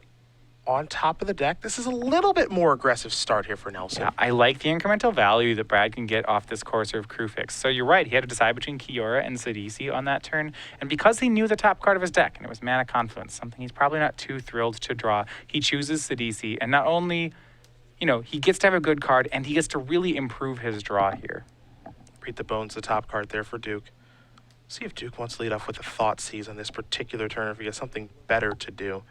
on top of the deck. This is a little bit more aggressive start here for Nelson.
Yeah, I like the incremental value that Brad can get off this Courser of Kruphix. So you're right, he had to decide between Kiora and Sidisi on that turn. And because he knew the top card of his deck, and it was Mana Confluence, something he's probably not too thrilled to draw, he chooses Sidisi. And not only, he gets to have a good card, and he gets to really improve his draw here.
Read the Bones, the top card there for Duke. See if Duke wants to lead off with a Thoughtseize on this particular turn, if he has something better to do.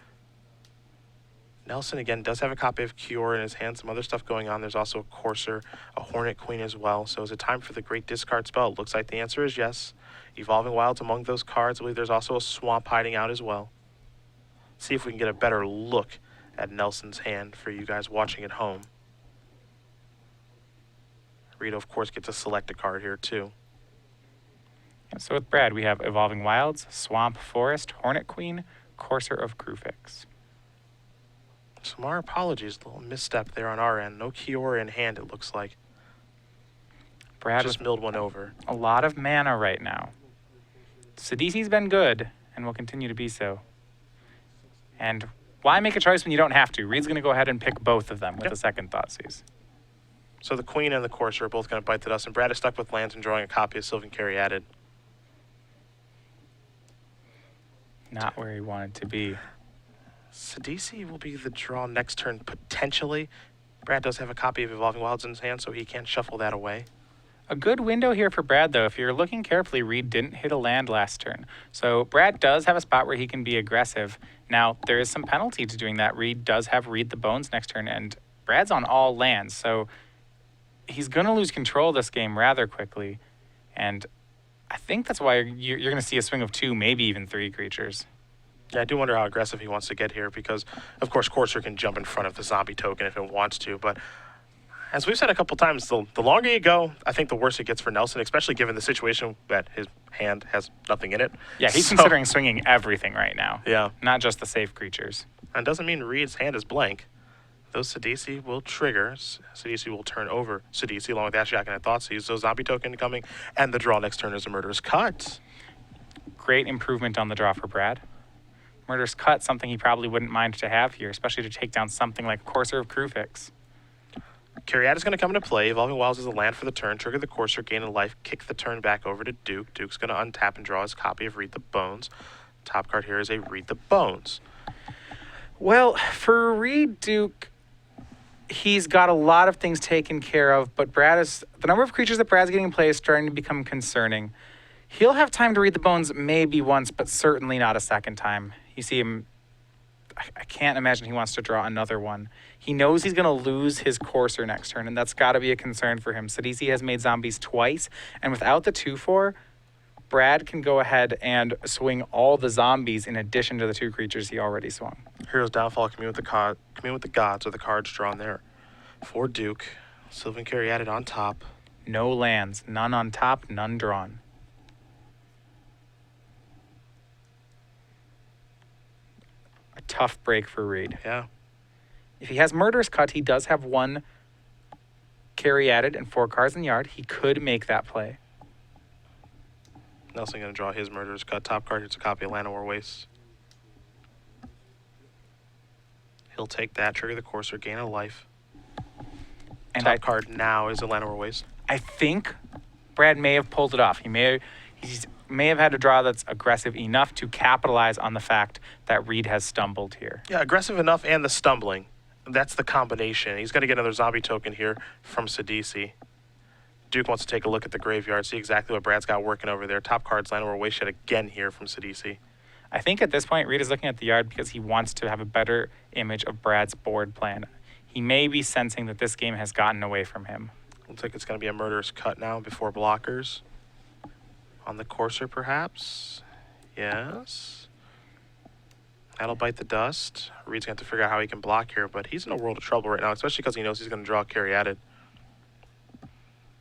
Nelson, again, does have a copy of Cure in his hand, some other stuff going on. There's also a Courser, a Hornet Queen as well. So is it time for the Great Discard spell? It looks like the answer is yes. Evolving Wilds among those cards. I believe there's also a Swamp hiding out as well. See if we can get a better look at Nelson's hand for you guys watching at home. Reid, of course, gets to select a card here, too.
So with Brad, we have Evolving Wilds, Swamp, Forest, Hornet Queen, Courser of Krufix.
So our apologies, a little misstep there on our end. No Kiora in hand, it looks like.
Brad
just milled one over.
A lot of mana right now. Sidisi's been good and will continue to be so. And why make a choice when you don't have to? Reid's going to go ahead and pick both of them with a second thought seize.
So the Queen and the Courser are both going to bite the dust, and Brad is stuck with lands and drawing a copy of Sylvan Caryatid.
Not where he wanted to be.
Sidisi will be the draw next turn, potentially. Brad does have a copy of Evolving Wilds in his hand, so he can't shuffle that away.
A good window here for Brad, though. If you're looking carefully, Reid didn't hit a land last turn. So Brad does have a spot where he can be aggressive. Now, there is some penalty to doing that. Reid does have Reid the Bones next turn, and Brad's on all lands. So he's going to lose control of this game rather quickly. And I think that's why you're going to see a swing of 2, maybe even 3 creatures.
Yeah, I do wonder how aggressive he wants to get here because, of course, Courser can jump in front of the zombie token if it wants to. But as we've said a couple times, the longer you go, I think the worse it gets for Nelson, especially given the situation that his hand has nothing in it.
Yeah, he's considering swinging everything right now.
Yeah.
Not just the safe creatures.
And doesn't mean Reid's hand is blank. Those Sidisi will trigger. Sidisi will turn over Sidisi along with Ashiok and Thoughtseize. So zombie token coming, and the draw next turn is a Murderous Cut.
Great improvement on the draw for Brad. Murderous Cut, something he probably wouldn't mind to have here, especially to take down something like Courser of Krufix.
Caryatid is going to come into play. Evolving Wilds is a land for the turn. Trigger the Courser, gain a life, kick the turn back over to Duke. Duke's going to untap and draw his copy of Reid the Bones. Top card here is a Reid the Bones.
Well, for Reid Duke, he's got a lot of things taken care of, but the number of creatures that Brad's getting in play is starting to become concerning. He'll have time to read the Bones maybe once, but certainly not a second time. You see him, I can't imagine he wants to draw another one. He knows he's going to lose his Courser next turn, and that's got to be a concern for him. Sidisi has made zombies twice, and without the 2/4, Brad can go ahead and swing all the zombies in addition to the 2 creatures he already swung.
Hero's Downfall, Commune with the Gods are the cards drawn there. For Duke, Sylvan Caryatid on top.
No lands, none on top, none drawn. A tough break for Reid.
Yeah.
If he has Murderous Cut, he does have 1 Caryatid and 4 cards in the yard. He could make that play.
Nelson going to draw his Murderous Cut. Top card hits a copy of Llanowar Waste. He'll take that, trigger the Courser, gain a life. And top card now is a Llanowar Waste.
I think Brad may have pulled it off. He may have had a draw that's aggressive enough to capitalize on the fact that Reid has stumbled here.
Yeah, aggressive enough and the stumbling. That's the combination. He's going to get another zombie token here from Sidisi. Duke wants to take a look at the graveyard, see exactly what Brad's got working over there. Top card's Llanowar Waste yet again here from Sidisi.
I think at this point, Reid is looking at the yard because he wants to have a better image of Brad's board plan. He may be sensing that this game has gotten away from him.
Looks like it's going to be a Murderous Cut now before blockers. On the Courser, perhaps. Yes. That'll bite the dust. Reid's going to have to figure out how he can block here, but he's in a world of trouble right now, especially because he knows he's going to draw Caryatid.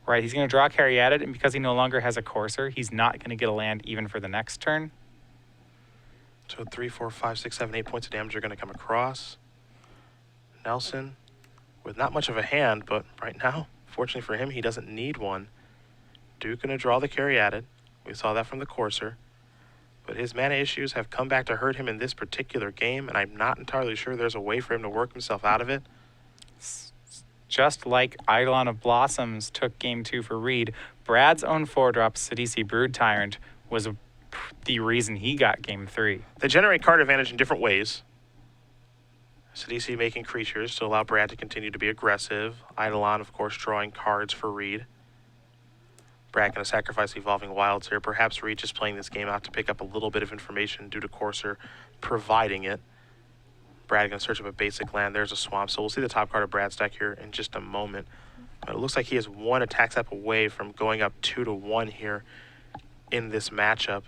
Right, he's going to draw Caryatid, and because he no longer has a Courser, he's not going to get a land even for the next turn.
So 3, 4, 5, 6, 7, 8 points of damage are going to come across. Nelson, with not much of a hand, but right now, fortunately for him, he doesn't need one. Duke going to draw the Caryatid. We saw that from the Courser. But his mana issues have come back to hurt him in this particular game, and I'm not entirely sure there's a way for him to work himself out of it.
Just like Eidolon of Blossoms took Game 2 for Reid, Brad's own 4-drop Sidisi Brood Tyrant was the reason he got Game 3.
They generate card advantage in different ways. Sidisi making creatures to allow Brad to continue to be aggressive. Eidolon, of course, drawing cards for Reid. Brad going to sacrifice Evolving Wilds here. Perhaps Reid just playing this game out to pick up a little bit of information due to Courser providing it. Brad going to search up a basic land. There's a swamp, so we'll see the top card of Brad's deck here in just a moment. But it looks like he is one attack step away from going up 2-1 here in this matchup.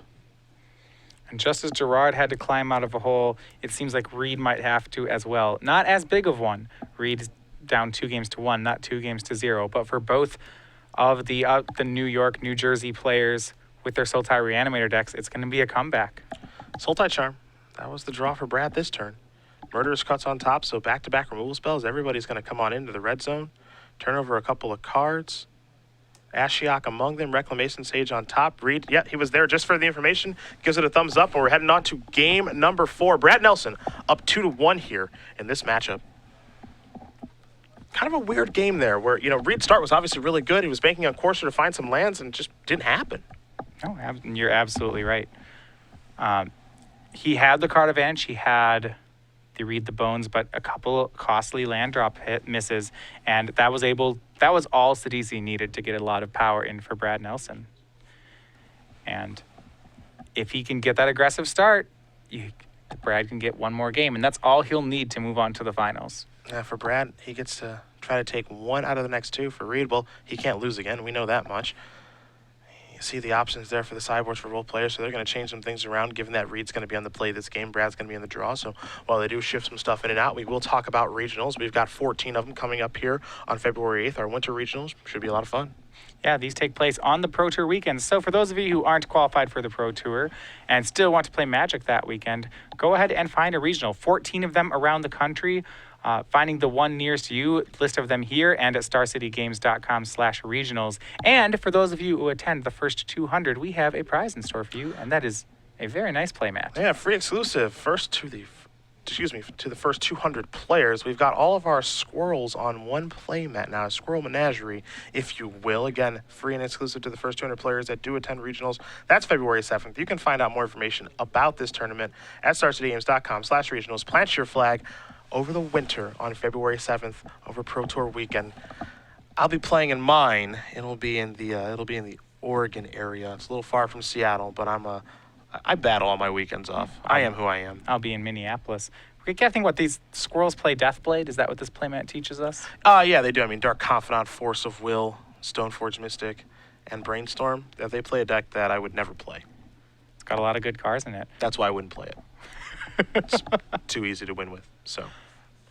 And just as Gerard had to climb out of a hole, it seems like Reid might have to as well. Not as big of one. Reid's down 2-1, not 2-0. But for both of the New York, New Jersey players with their Sultai Reanimator decks, it's going to be a comeback.
Sultai Charm. That was the draw for Brad this turn. Murderous Cuts on top, so back-to-back removal spells. Everybody's going to come on into the red zone. Turn over a couple of cards. Ashiok among them. Reclamation Sage on top. Reid, yeah, he was there just for the information. Gives it a thumbs up, and we're heading on to game number 4. Brad Nelson up 2-1 here in this matchup. Kind of a weird game there where, Reid's start was obviously really good. He was banking on Courser to find some lands, and it just didn't happen.
No, you're absolutely right. He had the card advantage. He had the Reid the Bones, but a couple costly land drop misses, and that was all Sidisi needed to get a lot of power in for Brad Nelson. And if he can get that aggressive start, Brad can get one more game, and that's all he'll need to move on to the finals.
Yeah, for Brad, he gets to try to take one out of the next two. For Reid, well, he can't lose again. We know that much. You see the options there for the sideboards for role players, so they're going to change some things around, given that Reid's going to be on the play this game. Brad's going to be in the draw, so while they do shift some stuff in and out, we will talk about regionals. We've got 14 of them coming up here on February 8th. Our winter regionals should be a lot of fun.
Yeah, these take place on the Pro Tour weekend. So for those of you who aren't qualified for the Pro Tour and still want to play Magic that weekend, go ahead and find a regional. 14 of them around the country. Finding the one nearest you, list of them here and at starcitygames.com/regionals. And for those of you who attend the first 200, we have a prize in store for you, and that is a very nice play mat.
Yeah, free exclusive. To the first 200 players. We've got all of our squirrels on one play mat now, a squirrel menagerie, if you will. Again, free and exclusive to the first 200 players that do attend regionals. That's February 7th. You can find out more information about this tournament at starcitygames.com/regionals. Plant your flag over the winter on February 7th over Pro Tour weekend. I'll be playing in mine. It'll be in the Oregon area. It's a little far from Seattle, but I battle all my weekends off. I am who I am.
I'll be in Minneapolis. We can't think what these squirrels play Deathblade. Is that what this playmat teaches us?
Yeah, they do. I mean, Dark Confidant, Force of Will, Stoneforge Mystic, and Brainstorm. They play a deck that I would never play.
It's got a lot of good cards in it.
That's why I wouldn't play it. It's too easy to win with. So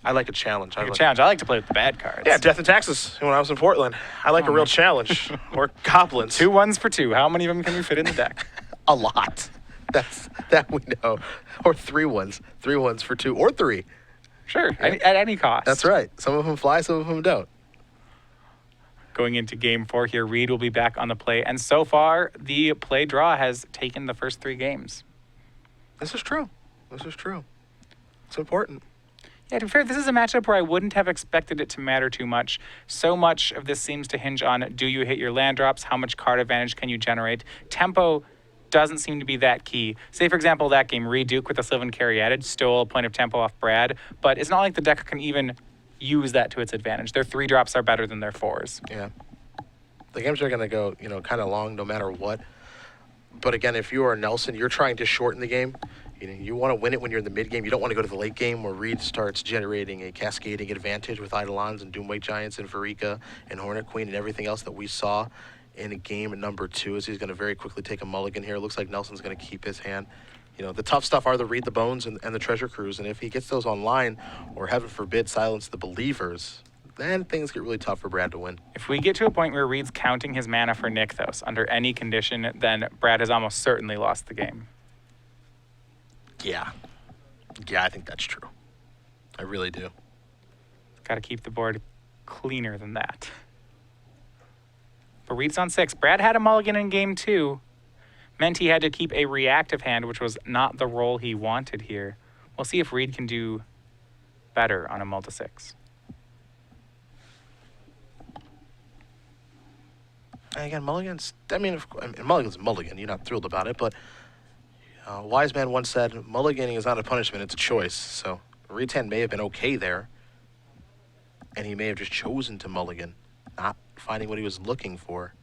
I like a challenge.
I like to play with the bad cards.
Yeah, Death and Taxes when I was in Portland. I like a real challenge. Or goblins.
2 1s for 2. How many of them can you fit in the deck?
A lot. That we know. Or 3 1s. 3 1s for 2 or 3.
Sure, yeah. At any cost.
That's right. Some of them fly, some of them don't.
Going into game 4 here, Reid will be back on the play. And so far, the play draw has taken the first 3 games.
This is true. It's important.
Yeah, to be fair, this is a matchup where I wouldn't have expected it to matter too much. So much of this seems to hinge on, do you hit your land drops? How much card advantage can you generate? Tempo doesn't seem to be that key. Say, for example, that game, Reid Duke with the Sylvan Caryatid stole a point of tempo off Brad, but it's not like the deck can even use that to its advantage. Their 3 drops are better than their 4s.
Yeah. The games are going to go, kind of long no matter what. But again, if you are Nelson, you're trying to shorten the game. You want to win it when you're in the mid game. You don't want to go to the late game where Reid starts generating a cascading advantage with Eidolons and Doomwake Giants and Varika and Hornet Queen and everything else that we saw in game number 2, as he's going to very quickly take a mulligan here. It looks like Nelson's going to keep his hand. The tough stuff are the Reid the Bones and the Treasure Cruise, and if he gets those online, or heaven forbid, silence the Believers, then things get really tough for Brad to win.
If we get to a point where Reid's counting his mana for Nykthos under any condition, then Brad has almost certainly lost the game.
Yeah, I think that's true. I really do.
Got to keep the board cleaner than that. But Reid's on 6. Brad had a mulligan in game 2. Meant he had to keep a reactive hand, which was not the role he wanted here. We'll see if Reid can do better on a multi-6.
Again, mulligans, mulligan's a mulligan. You're not thrilled about it, but wise man once said, mulliganing is not a punishment, it's a choice. So Reid's hand may have been okay there, and he may have just chosen to mulligan, not finding what he was looking for.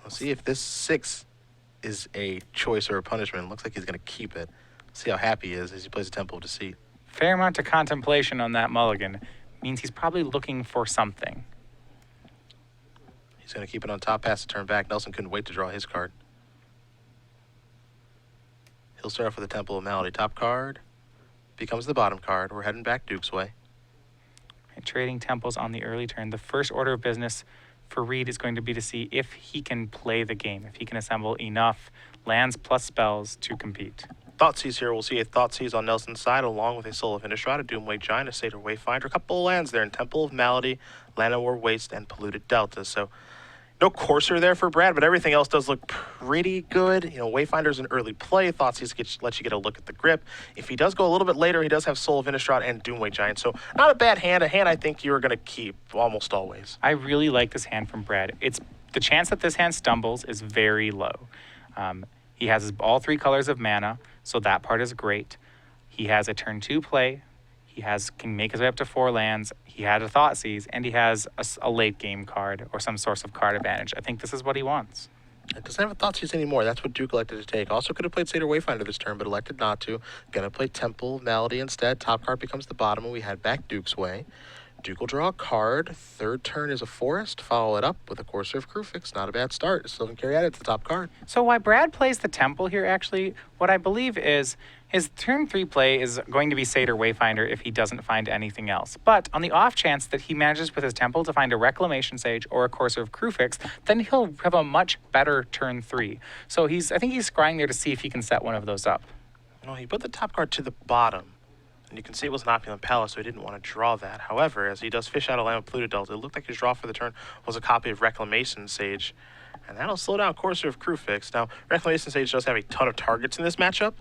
We'll see if this 6 is a choice or a punishment. It looks like he's going to keep it. See how happy he is as he plays a Temple of Deceit.
Fair amount of contemplation on that mulligan means he's probably looking for something.
He's going to keep it on top, pass the turn back. Nelson couldn't wait to draw his card. He'll start off with the Temple of Malady. Top card becomes the bottom card. We're heading back Duke's way.
And trading temples on the early turn. The first order of business for Reid is going to be to see if he can play the game, if he can assemble enough lands plus spells to compete.
Thoughtseize here. We'll see a Thoughtseize on Nelson's side, along with a Soul of Innistrad, a Doomway Giant, a Satyr Wayfinder, a couple of lands there in Temple of Malady, Llanowar Waste, and Polluted Delta. So no Courser there for Brad, but everything else does look pretty good. You know, Wayfinder's an early play. Thoughtseize lets you get a look at the grip. If he does go a little bit later, he does have Soul of Innistrad and Doomway Giant. So not a bad hand, a hand I think you're going to keep almost always.
I really like this hand from Brad. It's the chance that this hand stumbles is very low. He has all 3 colors of mana, so that part is great. He has a turn 2 play. He can make his way up to 4 lands. He had a Thoughtseize, and he has a late game card or some source of card advantage. I think this is what he wants.
It doesn't have a Thoughtseize anymore. That's what Duke elected to take. Also could have played Satyr Wayfinder this turn, but elected not to. Gonna play Temple Malady instead. Top card becomes the bottom, and we head back Duke's way. Duke will draw a card. Third turn is a Forest. Follow it up with a Courser of Krufix. Not a bad start. Still can carry it to the top card.
So why Brad plays the Temple here, actually, what I believe is his turn 3 play is going to be Satyr Wayfinder if he doesn't find anything else. But on the off chance that he manages with his Temple to find a Reclamation Sage or a Courser of Krufix, then he'll have a much better turn 3. So I think he's scrying there to see if he can set one of those up.
Well, he put the top card to the bottom. And you can see it was an Opulent Palace, so he didn't want to draw that. However, as he does fish out a land with Polluted Delta, it looked like his draw for the turn was a copy of Reclamation Sage. And that'll slow down Courser of Krufix. Now, Reclamation Sage does have a ton of targets in this matchup.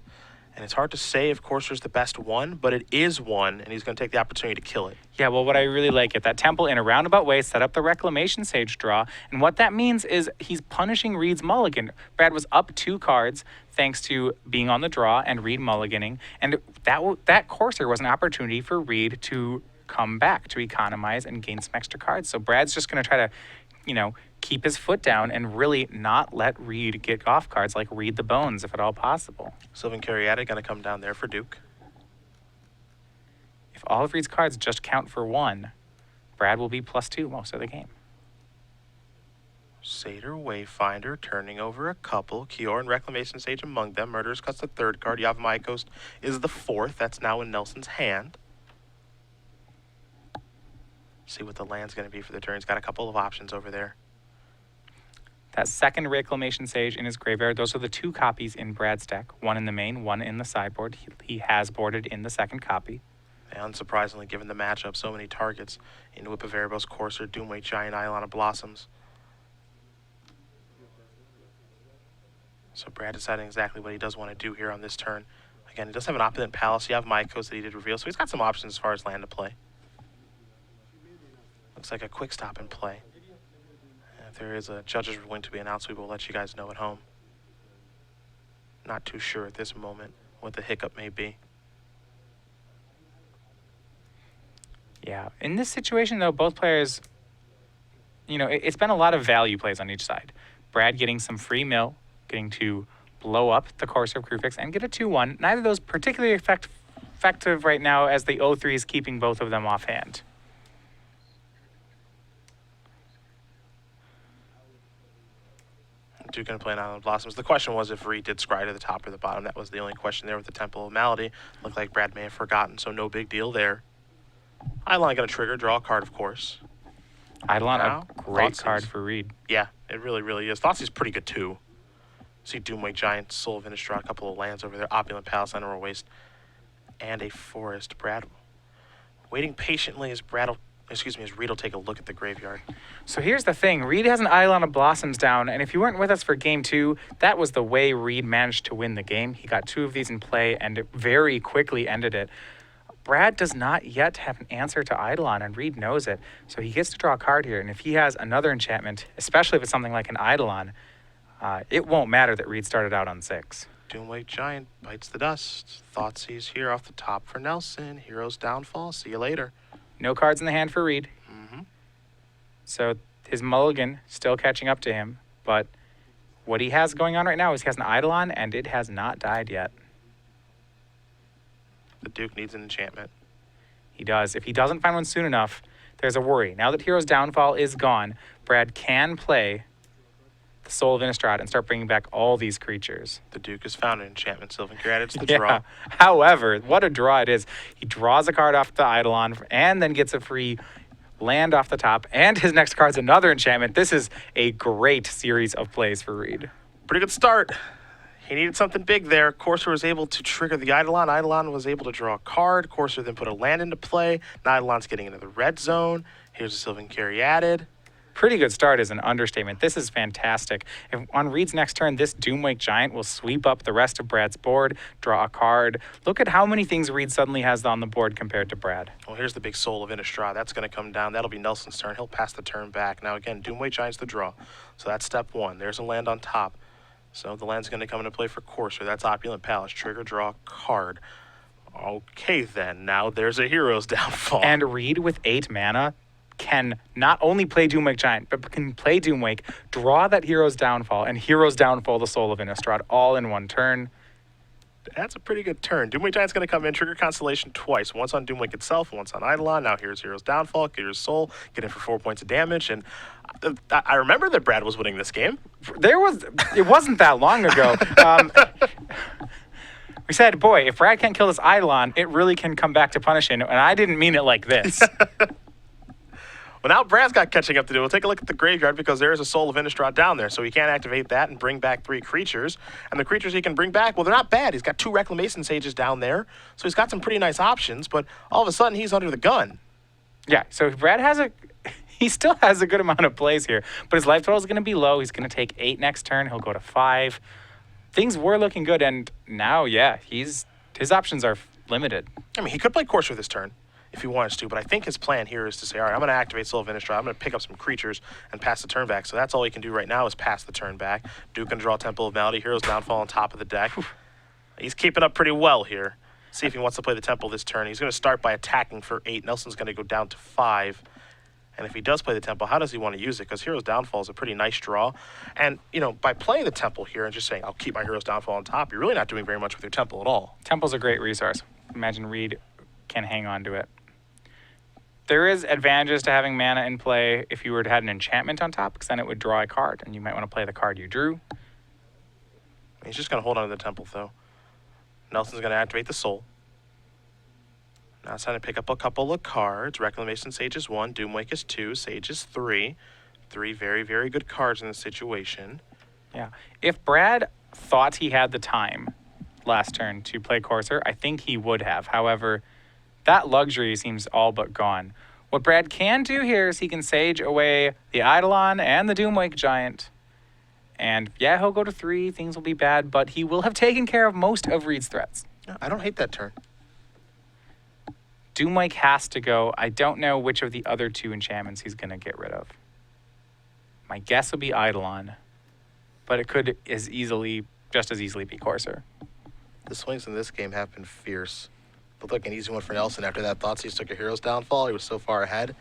And it's hard to say if Courser's the best one, but it is one, and he's going to take the opportunity to kill it.
Yeah, well, what I really like it, that Temple in a roundabout way set up the Reclamation Sage draw, and what that means is he's punishing Reid's mulligan. Brad was up 2 cards thanks to being on the draw and Reid mulliganing, and that Courser was an opportunity for Reid to come back, to economize and gain some extra cards. So Brad's just going to try to, keep his foot down and really not let Reid get off cards like Reid the Bones, if at all possible.
Sylvan Caryatid going to come down there for Duke.
If all of Reid's cards just count for 1, Brad will be +2 most of the game.
Satyr Wayfinder turning over a couple. Kior and Reclamation Sage among them. Murderous Cut's the 3rd card. Yavimaya Coast is the 4th. That's now in Nelson's hand. See what the land's going to be for the turn. He's got a couple of options over there.
That second Reclamation Sage in his graveyard, those are the 2 copies in Brad's deck. 1 in the main, 1 in the sideboard. He has boarded in the second copy.
And unsurprisingly, given the matchup, so many targets in Whip of Erebos, Courser, Doomway Giant, Ion of Blossoms. So Brad deciding exactly what he does want to do here on this turn. Again, he does have an Opulent Palace. You have Mycos that he did reveal, so he's got some options as far as land to play. Looks like a quick stop in play. If there is a judge's ruling to be announced, we will let you guys know at home. Not too sure at this moment what the hiccup may be.
Yeah, in this situation, though, both players, it's been a lot of value plays on each side. Brad getting some free mill, getting to blow up the Courser of Krufix and get a 2-1. Neither of those particularly effective right now, as the 0-3 is keeping both of them offhand.
Duke going to play an Island of Blossoms. The question was if Reid did scry to the top or the bottom. That was the only question there with the Temple of Malady. Looked like Brad may have forgotten, so no big deal there. Eidolon going to trigger, draw a card, of course.
Eidolon,
Now,
a great
Thoughtseize.
card for Reid.
Yeah, it really, really is. Thoughtseize is pretty good, too. See Doomway Giant, Soul of Innistrad, a couple of lands over there. Opulent Palace, Llanowar Waste, and a Forest. Brad waiting patiently as Reid will take a look at the graveyard.
So here's the thing. Reid has an Eidolon of Blossoms down, and if you weren't with us for Game 2, that was the way Reid managed to win the game. He got 2 of these in play and very quickly ended it. Brad does not yet have an answer to Eidolon, and Reid knows it. So he gets to draw a card here, and if he has another enchantment, especially if it's something like an Eidolon, it won't matter that Reid started out on 6.
Doomway Giant bites the dust. Thoughtseize here off the top for Nelson. Hero's Downfall. See you later.
No cards in the hand for Reid.
Mm-hmm.
So his mulligan still catching up to him, but what he has going on right now is he has an Eidolon, and it has not died yet.
The Duke needs an enchantment.
He does. If he doesn't find one soon enough, there's a worry. Now that Hero's Downfall is gone, Brad can play the Soul of Innistrad and start bringing back all these creatures.
The Duke has found an enchantment. Sylvan Caryatid, it's the
Yeah.
draw.
However, what a draw it is. He draws a card off the Eidolon and then gets a free land off the top, and his next card's another enchantment. This is a great series of plays for Reid.
Pretty good start. He needed something big there. Corsair was able to trigger the Eidolon. Eidolon was able to draw a card. Corsair then put a land into play. Now Eidolon's getting into the red zone. Here's a Sylvan Caryatid.
Pretty good start is an understatement. This is fantastic. If on Reid's next turn, this Doomwake Giant will sweep up the rest of Brad's board, draw a card. Look at how many things Reid suddenly has on the board compared to Brad.
Well, here's the big Soul of Innistrad. That's going to come down. That'll be Nelson's turn. He'll pass the turn back. Now, again, Doomwake Giant's the draw. So that's step one. There's a land on top. So the land's going to come into play for Corsair. That's Opulent Palace. Trigger, draw, card. Okay, then. Now there's a Hero's Downfall.
And Reid with 8 mana can not only play Doomwake Giant, but can play Doomwake, draw that Hero's Downfall, and Hero's Downfall the Soul of Innistrad all in one turn.
That's a pretty good turn. Doomwake Giant's going to come in, trigger Constellation twice. Once on Doomwake itself, once on Eidolon. Now here's Hero's Downfall, get your Soul, get in for 4 points of damage. And I remember that Brad was winning this game.
It wasn't that long ago. We said, boy, if Brad can't kill this Eidolon, it really can come back to punish him. And I didn't mean it like this.
Well, now Brad's got catching up to do. We'll take a look at the graveyard because there is a Soul of Innistrad down there, so he can't activate that and bring back 3 creatures. And the creatures he can bring back, well, they're not bad. He's got 2 Reclamation Sages down there, so he's got some pretty nice options, but all of a sudden he's under the gun.
Yeah, so Brad he still has a good amount of plays here, but his life total is going to be low. He's going to take 8 next turn. He'll go to 5. Things were looking good, and now, yeah, his options are limited.
I mean, he could play Corsair this turn if he wants to, but I think his plan here is to say, all right, I'm going to activate Soul of Innistrad, I'm going to pick up some creatures and pass the turn back. So that's all he can do right now is pass the turn back. Duke can draw Temple of Melody, Hero's Downfall on top of the deck. He's keeping up pretty well here. See if he wants to play the Temple this turn. He's going to start by attacking for 8. Nelson's going to go down to 5. And if he does play the Temple, how does he want to use it? Because Hero's Downfall is a pretty nice draw. And, you know, by playing the Temple here and just saying, I'll keep my Hero's Downfall on top, you're really not doing very much with your Temple at all.
Temple's a great resource. Imagine Reid can hang on to it. There is advantages to having mana in play if you were to have an enchantment on top, because then it would draw a card, and you might want to play the card you drew.
He's just going to hold on to the Temple, though. Nelson's going to activate the Soul. Now it's time to pick up a couple of cards. Reclamation Sage is 1, Doomwake is 2, Sage is 3. 3 very, very good cards in this situation.
Yeah. If Brad thought he had the time last turn to play Corsair, I think he would have. However, that luxury seems all but gone. What Brad can do here is he can Sage away the Eidolon and the Doomwake Giant. And yeah, he'll go to 3, things will be bad, but he will have taken care of most of Reid's threats.
I don't hate that turn.
Doomwake has to go. I don't know which of the other 2 enchantments he's going to get rid of. My guess would be Eidolon, but it could just as easily be Corsair.
The swings in this game have been fierce. Looked like an easy one for Nelson after that Thoughtseize took a Hero's Downfall. He was so far ahead.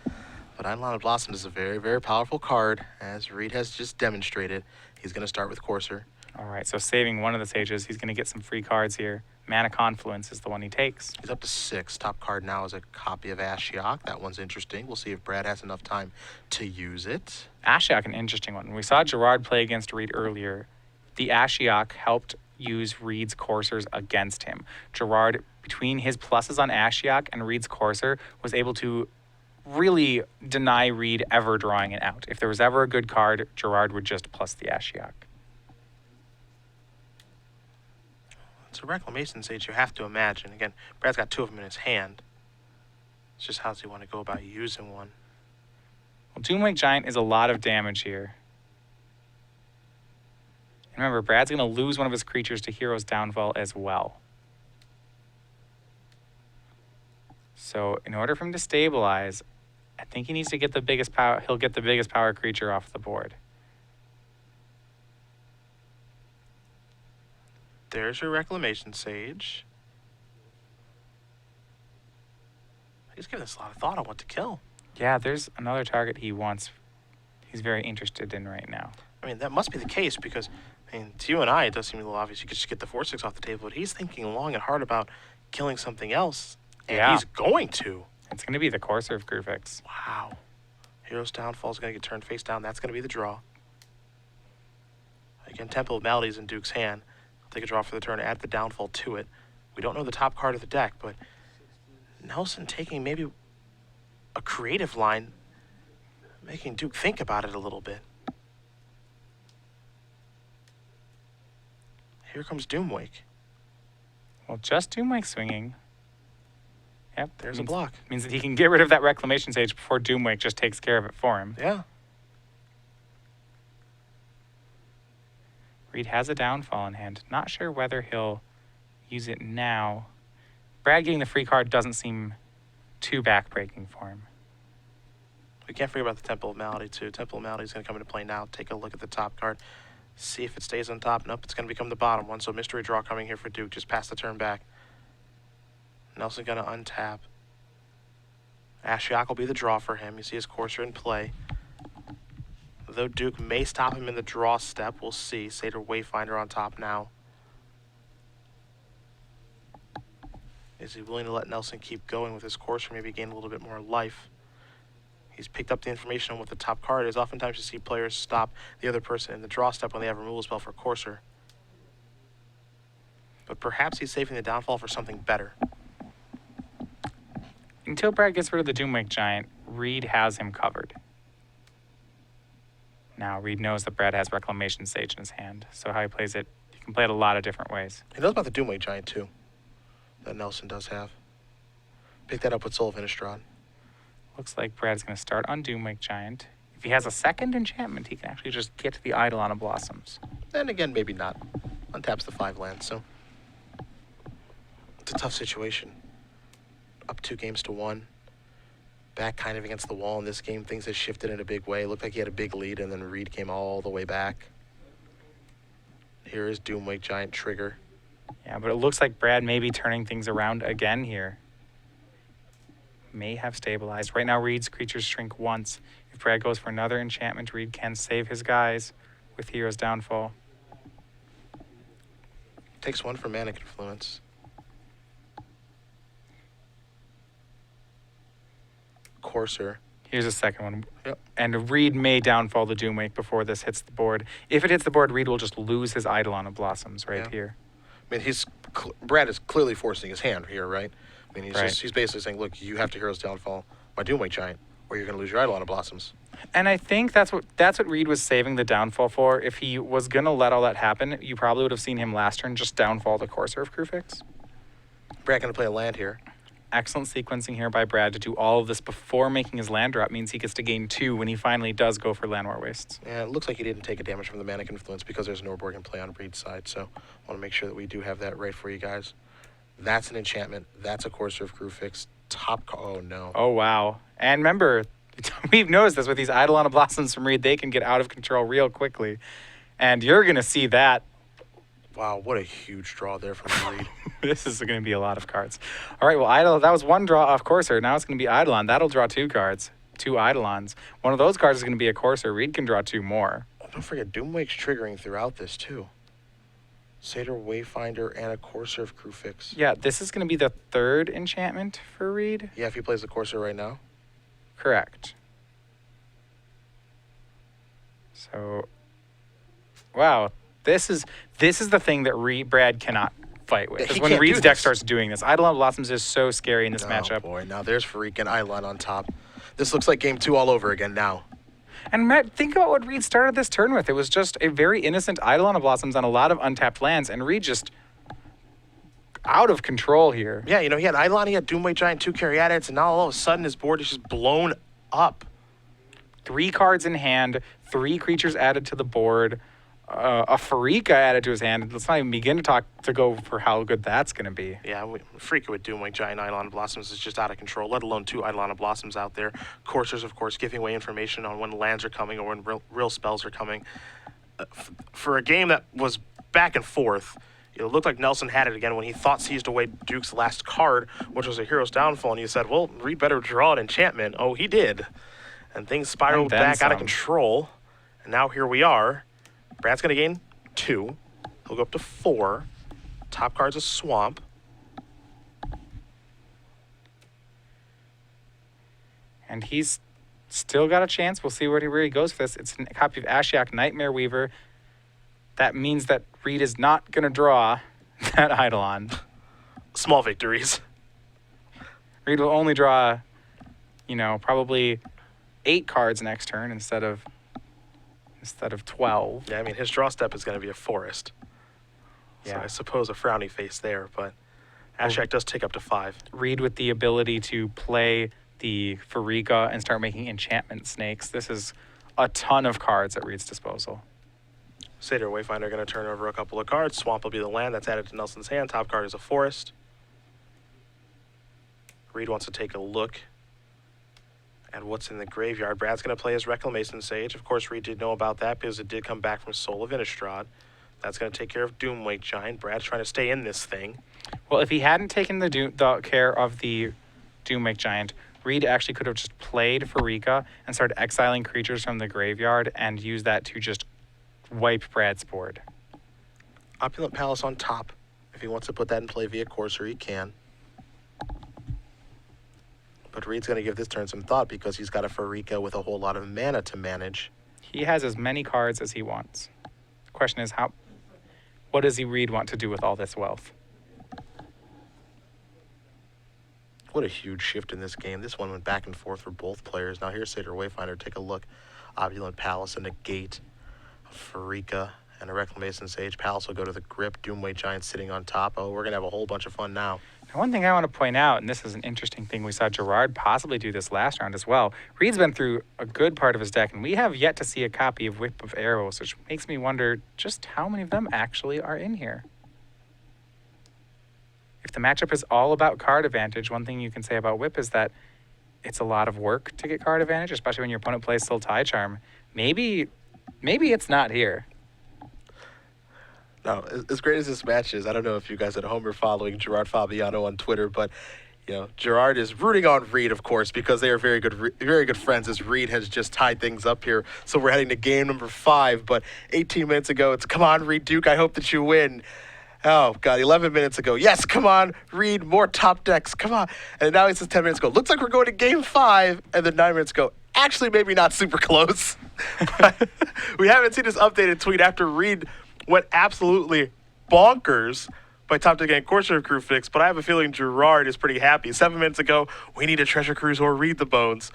But Eidolon of Blossom is a very, very powerful card, as Reid has just demonstrated. He's going to start with Corsair.
All right, so saving one of the Sages, he's going to get some free cards here. Mana Confluence is the one he takes.
He's up to 6. Top card now is a copy of Ashiok. That one's interesting. We'll see if Brad has enough time to use it.
Ashiok, an interesting one. We saw Gerard play against Reid earlier. The Ashiok helped use Reid's Coursers against him. Gerard, between his pluses on Ashiok and Reid's Courser, was able to really deny Reid ever drawing it out. If there was ever a good card, Gerard would just plus the Ashiok.
It's a Reclamation Sage, you have to imagine. Again, Brad's got 2 of them in his hand. It's just how does he want to go about using one?
Well, Doomwake Giant is a lot of damage here. And remember, Brad's going to lose one of his creatures to Hero's Downfall as well. So in order for him to stabilize, I think he needs to get the biggest power. He'll get the biggest power creature off the board.
There's your Reclamation Sage. He's giving this a lot of thought on what to kill.
Yeah, there's another target he's very interested in right now.
I mean, that must be the case because, I mean, to you and I, it does seem a little obvious. You could just get the 4/6 off the table, but he's thinking long and hard about killing something else. And
Yeah.
he's going to.
It's going to be the Courser of Grufix.
Wow. Hero's Downfall is going to get turned face down. That's going to be the draw. Again, Temple of Malady is in Duke's hand. He'll take a draw for the turn, add the Downfall to it. We don't know the top card of the deck, but Nelson taking maybe a creative line, making Duke think about it a little bit. Here comes Doomwake.
Well, just Doomwake swinging. Yep.
There's a block.
Means that he can get rid of that Reclamation Sage before Doomwake just takes care of it for him.
Yeah.
Reid has a Downfall in hand. Not sure whether he'll use it now. Brad getting the free card doesn't seem too backbreaking for him.
We can't forget about the Temple of Malady, too. Temple of Malady is going to come into play now. Take a look at the top card. See if it stays on top. Nope, it's going to become the bottom one. So mystery draw coming here for Duke. Just pass the turn back. Nelson going to untap. Ashiok will be the draw for him. You see his Courser in play. Though Duke may stop him in the draw step, we'll see. Satyr Wayfinder on top now. Is he willing to let Nelson keep going with his Courser, maybe gain a little bit more life? He's picked up the information on what the top card is. Oftentimes you see players stop the other person in the draw step when they have a removal spell for Courser. But perhaps he's saving the Downfall for something better.
Until Brad gets rid of the Doomwake Giant, Reid has him covered. Now, Reid knows that Brad has Reclamation Sage in his hand, so how he plays it, he can play it a lot of different ways.
He knows about the Doomwake Giant, too, that Nelson does have. Pick that up with Soul of Innistrad.
Looks like Brad's going to start on Doomwake Giant. If he has a second enchantment, he can actually just get the Eidolon of Blossoms.
And again, maybe not. Untaps the 5 lands, so it's a tough situation. Up 2 games to 1. Back kind of against the wall in this game. Things have shifted in a big way. It looked like he had a big lead, and then Reid came all the way back. Here is Doomwake Giant trigger.
Yeah, but it looks like Brad may be turning things around again here. May have stabilized. Right now, Reid's creatures shrink once. If Brad goes for another enchantment, Reid can save his guys with Hero's Downfall.
Takes 1 for Mana Confluence. Courser.
Here's a second one.
Yep.
And Reid may downfall the Doomwake before this hits the board. If it hits the board, Reid will just lose his Eidolon of Blossoms right here.
I mean, Brad is clearly forcing his hand here, right? I mean, he's basically saying, look, you have to Hero's Downfall my Doomwake Giant, or you're going to lose your Eidolon of Blossoms.
And I think that's what Reid was saving the Downfall for. If he was going to let all that happen, you probably would have seen him last turn just downfall the Courser of Grufix.
Brad going to play a land here.
Excellent sequencing here by Brad to do all of this before making his land drop means he gets to gain 2 when he finally does go for Llanowar Wastes.
Yeah, it looks like he didn't take a damage from the Mana Confluence because there's an Orborg in play on Reid's side, so I want to make sure that we do have that right for you guys. That's an enchantment. That's a Courser of Grufix. Oh, no.
Oh, wow. And remember, we've noticed this with these Eidolon of Blossoms from Reid, they can get out of control real quickly. And you're going to see that.
Wow, what a huge draw there from Reid.
This is going to be a lot of cards. All right, well, that was 1 draw off Courser. Now it's going to be Eidolon. That'll draw 2 cards, 2 Eidolons. One of those cards is going to be a Courser. Reid can draw 2 more.
Don't forget, Doomwake's triggering throughout this, too. Satyr Wayfinder and a Courser of Grufix.
Yeah, this is going to be the 3rd enchantment for Reid.
Yeah, if he plays the Courser right now.
Correct. So, wow, this is the thing that Brad cannot fight with. Is when Reid's deck starts doing this. Eidolon of Blossoms is so scary in this matchup.
Oh boy, now there's Farik and Eidolon on top. This looks like game 2 all over again now.
And Matt, think about what Reid started this turn with. It was just a very innocent Eidolon of Blossoms on a lot of untapped lands, and Reid just out of control here.
Yeah, you know, he had Eidolon, he had Doomwake Giant, 2 Caryatids, and now all of a sudden his board is just blown up.
3 cards in hand, 3 creatures added to the board, a Farika added to his hand. Let's not even begin to go for how good that's going to be.
Yeah, Farika with Doomwake Giant, Eidolon of Blossoms is just out of control, let alone 2 Eidolon of Blossoms out there. Coursers, of course, giving away information on when lands are coming or when real spells are coming. For a game that was back and forth, it looked like Nelson had it again when he thought seized away Duke's last card, which was a Hero's Downfall, and he said, well, Reid better draw an enchantment. Oh, he did. And things spiraled back out of control. And now here we are. Brad's going to gain 2. He'll go up to 4. Top card's a Swamp.
And he's still got a chance. We'll see where he goes with this. It's a copy of Ashiok Nightmare Weaver. That means that Reid is not going to draw that Eidolon.
Small victories.
Reid will only draw, probably 8 cards next turn instead of 12.
Yeah, I mean, his draw step is going to be a forest. So
Yeah.
I suppose a frowny face there, but Ashiok does take up to 5.
Reid with the ability to play the Farika and start making enchantment snakes. This is a ton of cards at Reid's disposal.
Satyr Wayfinder going to turn over a couple of cards. Swamp will be the land that's added to Nelson's hand. Top card is a forest. Reid wants to take a look at what's in the graveyard. Brad's going to play his Reclamation Sage. Of course, Reid did know about that because it did come back from Soul of Innistrad. That's going to take care of Doomwake Giant. Brad's trying to stay in this thing.
Well, if he hadn't taken the care of the Doomwake Giant, Reid actually could have just played Farika and started exiling creatures from the graveyard and used that to just wipe Brad's board.
Opulent Palace on top. If he wants to put that in play via Courser, he can. But Reid's going to give this turn some thought because he's got a Farika with a whole lot of mana to manage.
He has as many cards as he wants. The question is, what does Reid want to do with all this wealth?
What a huge shift in this game. This one went back and forth for both players. Now here's Satyr Wayfinder. Take a look. Opulent Palace and a Gate. Farika and a Reclamation Sage. Palace will go to the grip. Doomway Giant sitting on top. Oh, we're going to have a whole bunch of fun now.
Now, one thing I want to point out, and this is an interesting thing, we saw Gerard possibly do this last round as well. Reid's been through a good part of his deck, and we have yet to see a copy of Whip of Arrows, which makes me wonder just how many of them actually are in here. If the matchup is all about card advantage, one thing you can say about Whip is that it's a lot of work to get card advantage, especially when your opponent plays Sultai Charm. Maybe it's not here.
No, as great as this match is, I don't know if you guys at home are following Gerard Fabiano on Twitter, but Gerard is rooting on Reid, of course, because they are very good friends. As Reid has just tied things up here, so we're heading to game number 5. But 18 minutes ago, it's come on, Reid Duke. I hope that you win. Oh God, 11 minutes ago, yes, come on, Reid, more top decks, come on. And now he says 10 minutes ago, looks like we're going to game 5, and then 9 minutes ago, actually maybe not super close. We haven't seen this updated tweet after Reid went absolutely bonkers by top deck and Corsair Crew fix, but I have a feeling Gerard is pretty happy. 7 minutes ago, we need a Treasure Cruise or Reid the Bones.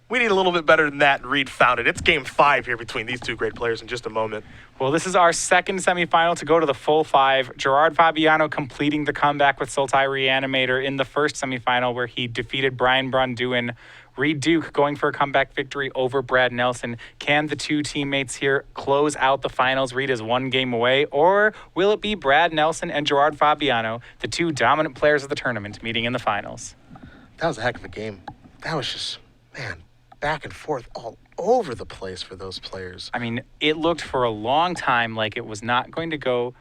We need a little bit better than that, and Reid found it. It's game 5 here between these two great players in just a moment.
Well, this is our second semifinal to go to the full 5. Gerard Fabiano completing the comeback with Sultai Reanimator in the first semifinal where he defeated Brian Brunduin. Reid Duke going for a comeback victory over Brad Nelson. Can the two teammates here close out the finals? Reid is 1 game away, or will it be Brad Nelson and Gerard Fabiano, the two dominant players of the tournament, meeting in the finals?
That was a heck of a game. That was just, man, back and forth all over the place for those players.
I mean, it looked for a long time like it was not going to go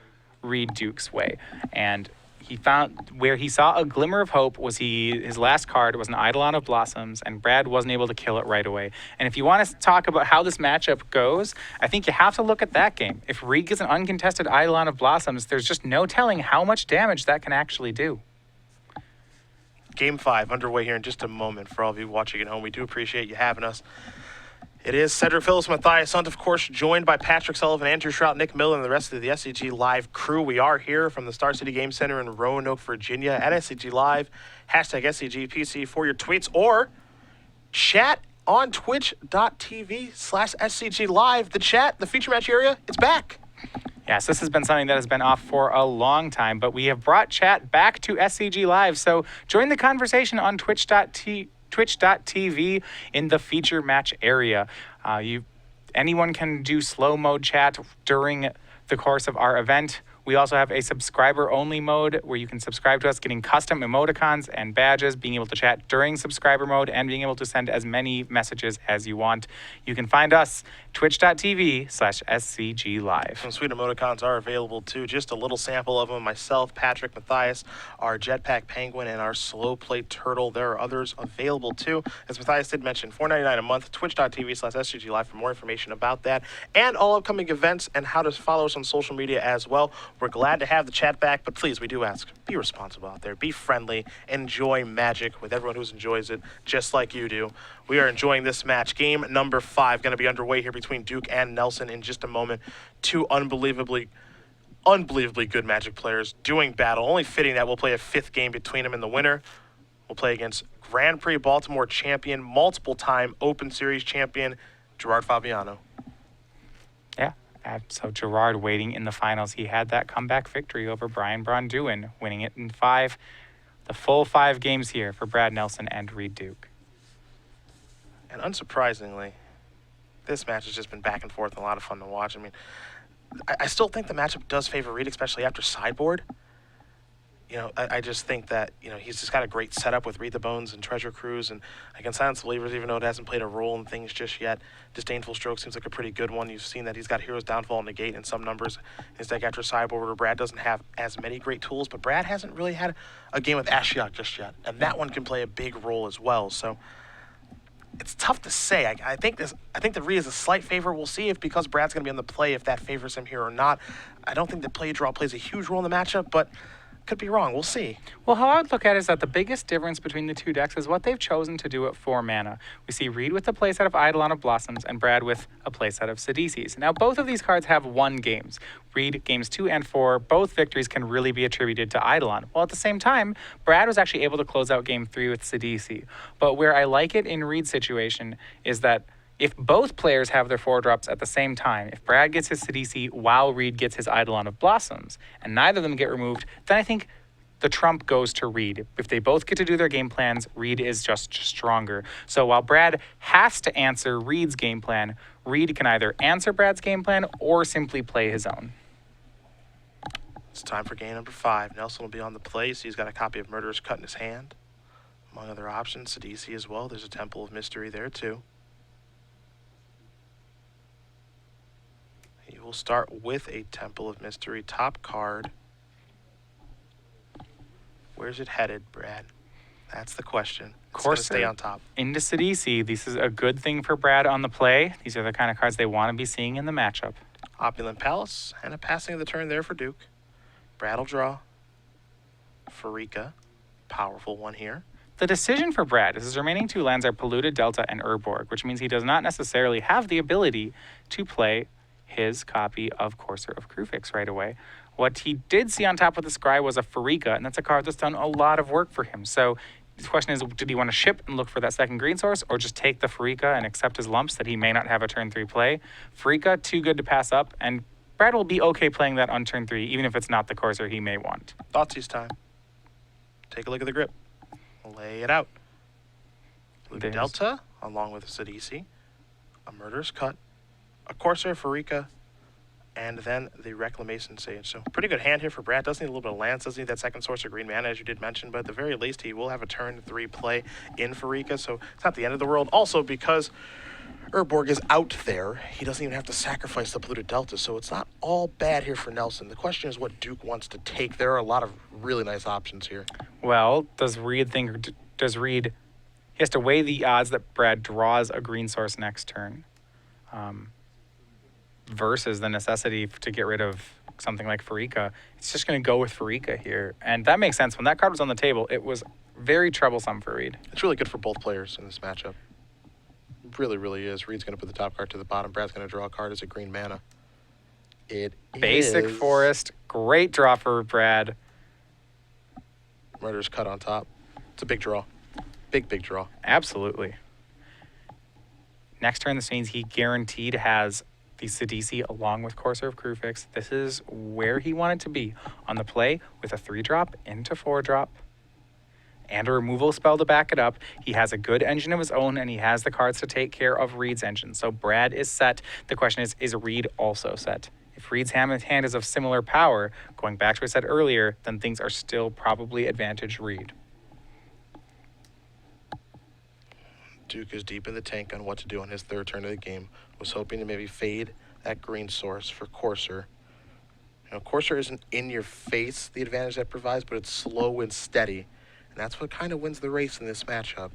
Reid Duke's way. And he found where he saw a glimmer of hope was his last card was an Eidolon of Blossoms, and Brad wasn't able to kill it right away. And if you want to talk about how this matchup goes, I think you have to look at that game. If Reid gets an uncontested Eidolon of Blossoms, there's just no telling how much damage that can actually do.
Game 5 underway here in just a moment. For all of you watching at home, we do appreciate you having us. It is Cedric Phillips, Matthias Hunt, of course, joined by Patrick Sullivan, Andrew Shrout, Nick Miller, and the rest of the SCG Live crew. We are here from the Star City Game Center in Roanoke, Virginia, at SCG Live. Hashtag SCGPC for your tweets, or chat on twitch.tv/SCG Live. The chat, the feature match area, it's back.
Yes, this has been something that has been off for a long time, but we have brought chat back to SCG Live. So join the conversation on twitch.tv in the feature match area. Anyone can do slow mode chat during the course of our event. We also have a subscriber-only mode where you can subscribe to us, getting custom emoticons and badges, being able to chat during subscriber mode, and being able to send as many messages as you want. You can find us twitch.tv/SCG Live.
Some sweet emoticons are available too. Just a little sample of them. Myself, Patrick, Matthias, our Jetpack Penguin, and our Slow Play Turtle. There are others available too. As Matthias did mention, $4.99 a month, twitch.tv/SCG Live for more information about that and all upcoming events and how to follow us on social media as well. We're glad to have the chat back, but please, we do ask, be responsible out there. Be friendly. Enjoy Magic with everyone who enjoys it, just like you do. We are enjoying this match. Game number 5 going to be underway here between Duke and Nelson in just a moment. Two unbelievably good Magic players doing battle. Only fitting that we'll play a 5th game between them, and the winner will play against Grand Prix Baltimore champion, multiple-time Open Series champion, Gerard Fabiano.
Yeah. So Gerard waiting in the finals. He had that comeback victory over Brian Braun-Duin, winning it in 5. The full 5 games here for Brad Nelson and Reid Duke.
And unsurprisingly, this match has just been back and forth and a lot of fun to watch. I mean, I still think the matchup does favor Reid, especially after sideboard. You know, I just think that, you know, he's just got a great setup with Read the Bones and Treasure Cruise, and against Silence Believers, even though it hasn't played a role in things just yet. Disdainful Stroke seems like a pretty good one. You've seen that he's got Hero's Downfall and Negate in some numbers in his deck after sideboard, where Brad doesn't have as many great tools, but Brad hasn't really had a game with Ashiok just yet, and that one can play a big role as well. So it's tough to say. I think that Reid is a slight favor. We'll see if, because Brad's going to be on the play, if that favors him here or not. I don't think that play draw plays a huge role in the matchup, but could be wrong. We'll see.
Well, how I would look at it is that the biggest difference between the two decks is what they've chosen to do at 4 mana. We see Reid with the playset of Eidolon of Blossoms and Brad with a playset of Sidisi's. Now, both of these cards have 1 games. Reid, games 2 and 4, both victories can really be attributed to Eidolon. While at the same time, Brad was actually able to close out game 3 with Sidisi. But where I like it in Reid's situation is that if both players have their 4-drops at the same time, if Brad gets his Sidisi while Reid gets his Eidolon of Blossoms, and neither of them get removed, then I think the trump goes to Reid. If they both get to do their game plans, Reid is just stronger. So while Brad has to answer Reid's game plan, Reid can either answer Brad's game plan or simply play his own.
It's time for game number 5. Nelson will be on the play, so he's got a copy of Murderous Cut in his hand. Among other options, Sidisi as well. There's a Temple of Mystery there too. He will start with a Temple of Mystery top card. Where's it headed, Brad? That's the question. It's going to stay on top.
Into Sidisi. This is a good thing for Brad on the play. These are the kind of cards they want to be seeing in the matchup.
Opulent Palace and a passing of the turn there for Duke. Brad will draw. Farika, powerful one here.
The decision for Brad is his remaining 2 lands are Polluted Delta and Urborg, which means he does not necessarily have the ability to play his copy of Courser of Kruphix right away. What he did see on top of the Scry was a Farika, and that's a card that's done a lot of work for him. So the question is, did he want to ship and look for that second green source, or just take the Farika and accept his lumps that he may not have a turn 3 play? Farika, too good to pass up, and Brad will be okay playing that on turn 3, even if it's not the Courser he may want.
Thoughtseize time. Take a look at the grip. Lay it out. Polluted Delta, along with a Sidisi, a Murderous Cut, a Courser, Farika, and then the Reclamation Sage. So pretty good hand here for Brad. Doesn't need a little bit of lands, doesn't need that second source of green mana, as you did mention, but at the very least, he will have a turn 3 play in Farika, so it's not the end of the world. Also, because Urborg is out there, he doesn't even have to sacrifice the Polluted Delta, so it's not all bad here for Nelson. The question is what Duke wants to take. There are a lot of really nice options here.
Well, does Reid he has to weigh the odds that Brad draws a green source next turn, versus the necessity to get rid of something like Farika. It's just going to go with Farika here. And that makes sense. When that card was on the table, it was very troublesome for Reid.
It's really good for both players in this matchup. It really, really is. Reid's going to put the top card to the bottom. Brad's going to draw a card as a green mana.
Basic Forest. Great draw for Brad.
Murderous Cut on top. It's a big draw. Big draw.
Absolutely. Next turn, this means he guaranteed has the Sidisi along with Courser of Kruphix. This is where he wanted to be on the play with a 3-drop into 4-drop and a removal spell to back it up. He has a good engine of his own, and he has the cards to take care of Reid's engine. So Brad is set. The question is Reid also set? If Reid's hand is of similar power, going back to what I said earlier, then things are still probably advantage Reid.
Duke is deep in the tank on what to do on his 3rd turn of the game. Was hoping to maybe fade that green source for Courser. You know, Courser isn't in your face, the advantage that provides, but it's slow and steady. And that's what kind of wins the race in this matchup.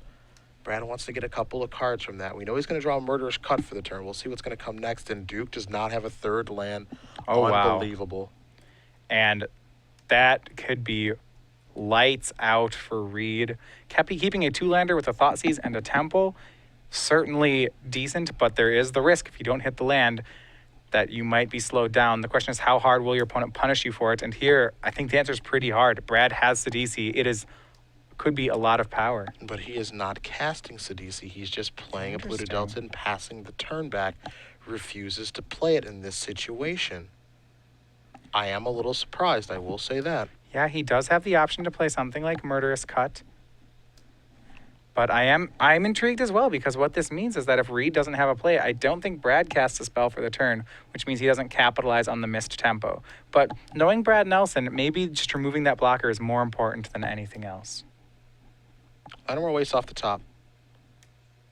Brad wants to get a couple of cards from that. We know he's going to draw a Murderous Cut for the turn. We'll see what's going to come next. And Duke does not have a 3rd land.
Oh,
Unbelievable.
Wow. And that could be lights out for Reid. Keeping a 2-lander with a Thoughtseize and a Temple, certainly decent, but there is the risk if you don't hit the land that you might be slowed down. The question is, how hard will your opponent punish you for it? And here, I think the answer is pretty hard. Brad has Sidisi. Could be a lot of power.
But he is not casting Sidisi. He's just playing a polluted delta and passing the turn back. Refuses to play it in this situation. I am a little surprised, I will say that.
Yeah, he does have the option to play something like Murderous Cut. But I'm intrigued as well, because what this means is that if Reid doesn't have a play, I don't think Brad casts a spell for the turn, which means he doesn't capitalize on the missed tempo. But knowing Brad Nelson, maybe just removing that blocker is more important than anything else.
I don't want to waste off the top.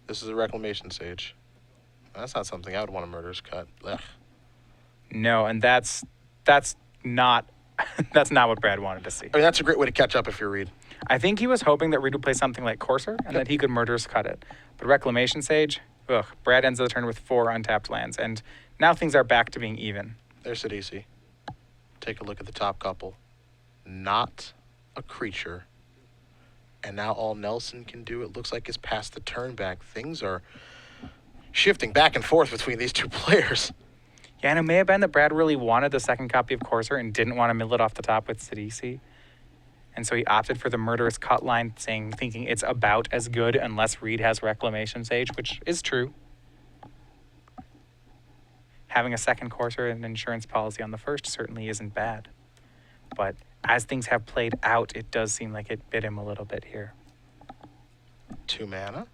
This is a Reclamation Sage. That's not something I would want to Murderous Cut. Ugh.
No, and that's not that's not what Brad wanted to see.
I mean, that's a great way to catch up if you're Reid.
I think he was hoping that Reid would play something like Courser and that he could Murderous Cut it. But Reclamation Sage, Brad ends the turn with 4 untapped lands, and now things are back to being even.
There's Sidisi. Take a look at the top couple. Not a creature. And now all Nelson can do, it looks like, is pass the turn back. Things are shifting back and forth between these two players.
Yeah, and it may have been that Brad really wanted the second copy of Courser and didn't want to mill it off the top with Sidisi. And so he opted for the Murderous Cut line, thinking it's about as good unless Reid has Reclamation Sage, which is true. Having a second Courser and insurance policy on the first certainly isn't bad. But as things have played out, it does seem like it bit him a little bit here.
2 mana.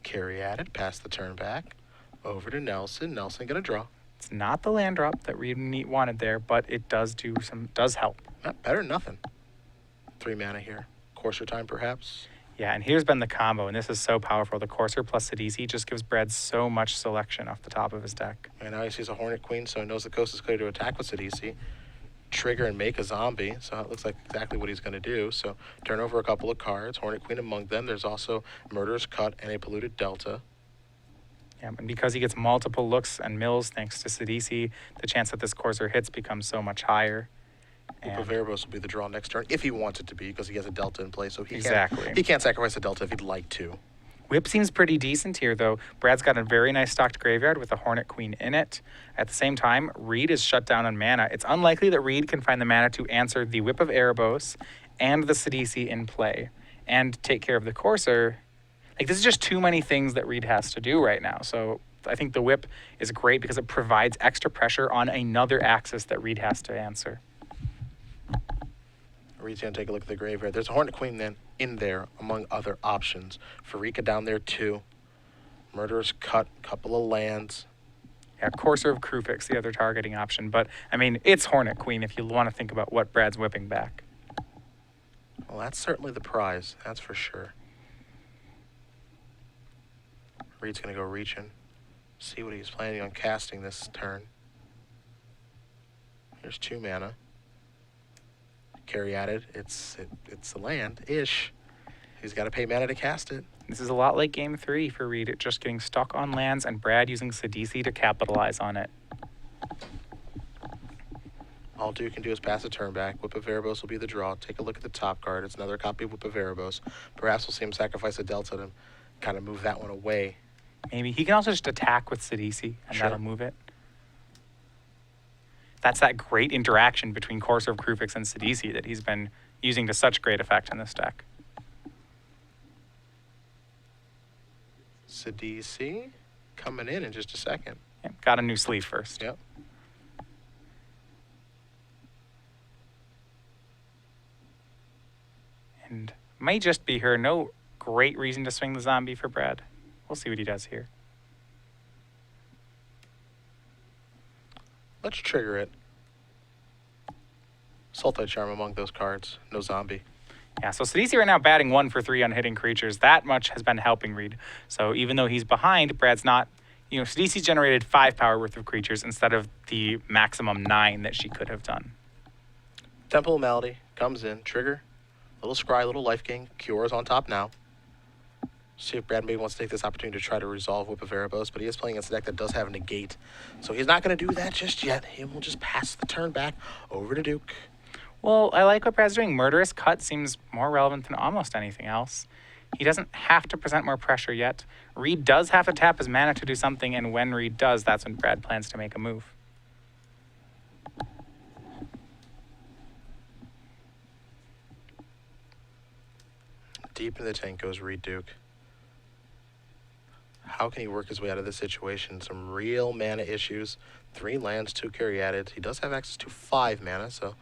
Carry added, pass the turn back. Over to Nelson. Nelson gonna draw.
It's not the land drop that Reid wanted there, but it does help.
Better than nothing. 3 mana here. Courser time, perhaps.
Yeah, and here's been the combo, and this is so powerful. The Courser plus Sidisi just gives Brad so much selection off the top of his deck.
And now he sees a Hornet Queen, so he knows the coast is clear to attack with Sidisi. Trigger and make a zombie, so it looks like exactly what he's going to do. So turn over a couple of cards, Hornet Queen among them. There's also Murderous Cut and a Polluted Delta.
Yeah, and because he gets multiple looks and mills thanks to Sidisi, the chance that this Courser hits becomes so much higher.
And Veribos will be the draw next turn, if he wants it to be, because he has a Delta in play, so he
exactly.
He can't sacrifice a Delta if he'd like to.
Whip seems pretty decent here, though. Brad's got a very nice stocked graveyard with a Hornet Queen in it. At the same time, Reid is shut down on mana. It's unlikely that Reid can find the mana to answer the Whip of Erebos and the Sidisi in play and take care of the Courser. Like, this is just too many things that Reid has to do right now. So I think the Whip is great because it provides extra pressure on another axis that Reid has to answer.
Reid's going to take a look at the graveyard. There's a Hornet Queen then in there, among other options. Farika down there too. Murderous Cut, couple of lands.
Yeah, Courser of Krufix, the other targeting option. But, I mean, it's Hornet Queen if you want to think about what Brad's whipping back.
Well, that's certainly the prize. That's for sure. Reid's going to go reaching. See what he's planning on casting this turn. Here's 2 mana. Carry added. It's a land-ish. He's got to pay mana to cast it.
This is a lot like Game 3 for Reid, just getting stuck on lands and Brad using Sidisi to capitalize on it.
All Duke can do is pass a turn back. Whip of Erebos will be the draw. Take a look at the top card. It's another copy of Whip of Erebos. Perhaps we'll see him sacrifice a Delta to kind of move that one away.
Maybe. He can also just attack with Sidisi, and
Sure.
that'll move it. That's that great interaction between Courser of Krufix and Sidisi that he's been using to such great effect in this deck.
Sidisi coming in just a second.
Yeah, got a new sleeve first.
Yep.
And may just be her. No great reason to swing the zombie for Brad. We'll see what he does here.
Let's trigger it. Sultai Charm among those cards. No zombie.
Yeah, so Sidisi right now batting 1 for 3 on hitting creatures. That much has been helping Reid. So even though he's behind, Brad's not, Sidisi's generated 5 power worth of creatures instead of the maximum 9 that she could have done.
Temple of Malady comes in. Trigger. Little Scry, little Life Gain. Cure is on top now. See if Brad maybe wants to take this opportunity to try to resolve Whip of Erebos, but he is playing against a deck that does have a negate. So he's not going to do that just yet. He will just pass the turn back over to Duke.
Well, I like what Brad's doing. Murderous Cut seems more relevant than almost anything else. He doesn't have to present more pressure yet. Reid does have to tap his mana to do something, and when Reid does, that's when Brad plans to make a move.
Deep in the tank goes Reid Duke. How can he work his way out of this situation? Some real mana issues. 3 lands, 2 carry added. He does have access to 5 mana, so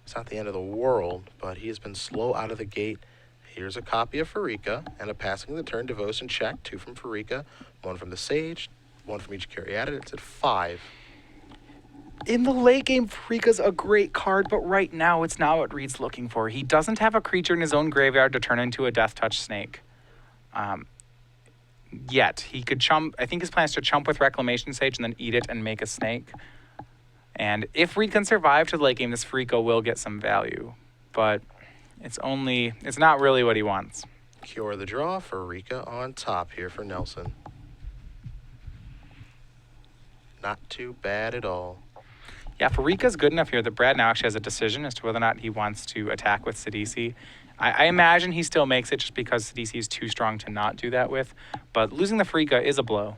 it's not the end of the world, but he has been slow out of the gate. Here's a copy of Farika and a passing the turn devotion check. 2 from Farika, 1 from the Sage, 1 from each carry added. It's at 5.
In the late game, Farika's a great card, but right now it's not what Reid's looking for. He doesn't have a creature in his own graveyard to turn into a Death Touch snake. Yet. He could chump. I think his plan is to chump with Reclamation Sage and then eat it and make a snake. And if Reid can survive to the late game, this Farika will get some value. But it's not really what he wants.
Cure the draw. Farika on top here for Nelson. Not too bad at all.
Yeah, Farika's good enough here that Brad now actually has a decision as to whether or not he wants to attack with Sidisi. I imagine he still makes it just because Sidisi is too strong to not do that with. But losing the Farika is a blow.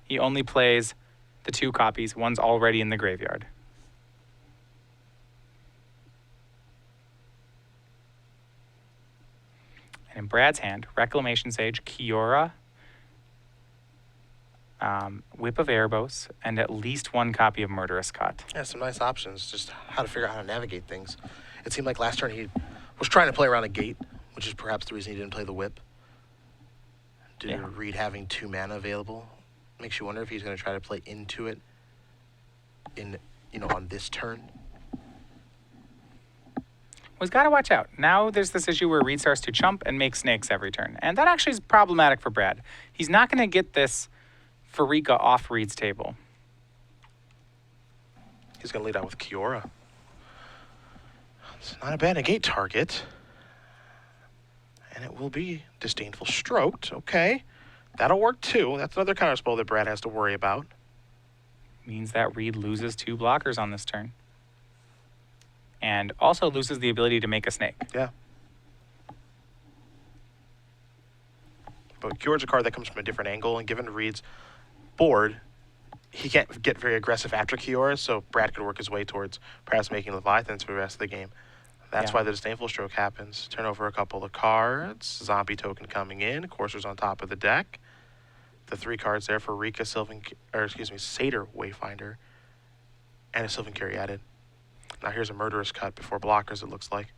He only plays the 2 copies. One's already in the graveyard. And in Brad's hand, Reclamation Sage, Kiora, Whip of Erebos, and at least 1 copy of Murderous Cut.
Yeah, some nice options. Just how to figure out how to navigate things. It seemed like last turn he was trying to play around a gate, which is perhaps the reason he didn't play the Whip. Due to Reid having 2 mana available. Makes you wonder if he's going to try to play into it on this turn.
Well, he's got to watch out. Now there's this issue where Reid starts to chump and make snakes every turn. And that actually is problematic for Brad. He's not going to get this Farika off Reid's table.
He's going to lead out with Kiora. It's not a bad negate target. And it will be Disdainful Stroked. Okay. That'll work too. That's another counterspell that Brad has to worry about.
Means that Reid loses 2 blockers on this turn. And also loses the ability to make a snake.
Yeah. But Kiora's a card that comes from a different angle, and given Reid's board, he can't get very aggressive after Kiora, so Brad could work his way towards perhaps making Leviathans for the rest of the game. That's why the Disdainful Stroke happens. Turn over a couple of cards. Zombie token coming in. Courser's on top of the deck. The 3 cards there for Rika, Satyr Wayfinder, and a Sylvan Carry added. Now here's a Murderous Cut before blockers, it looks like.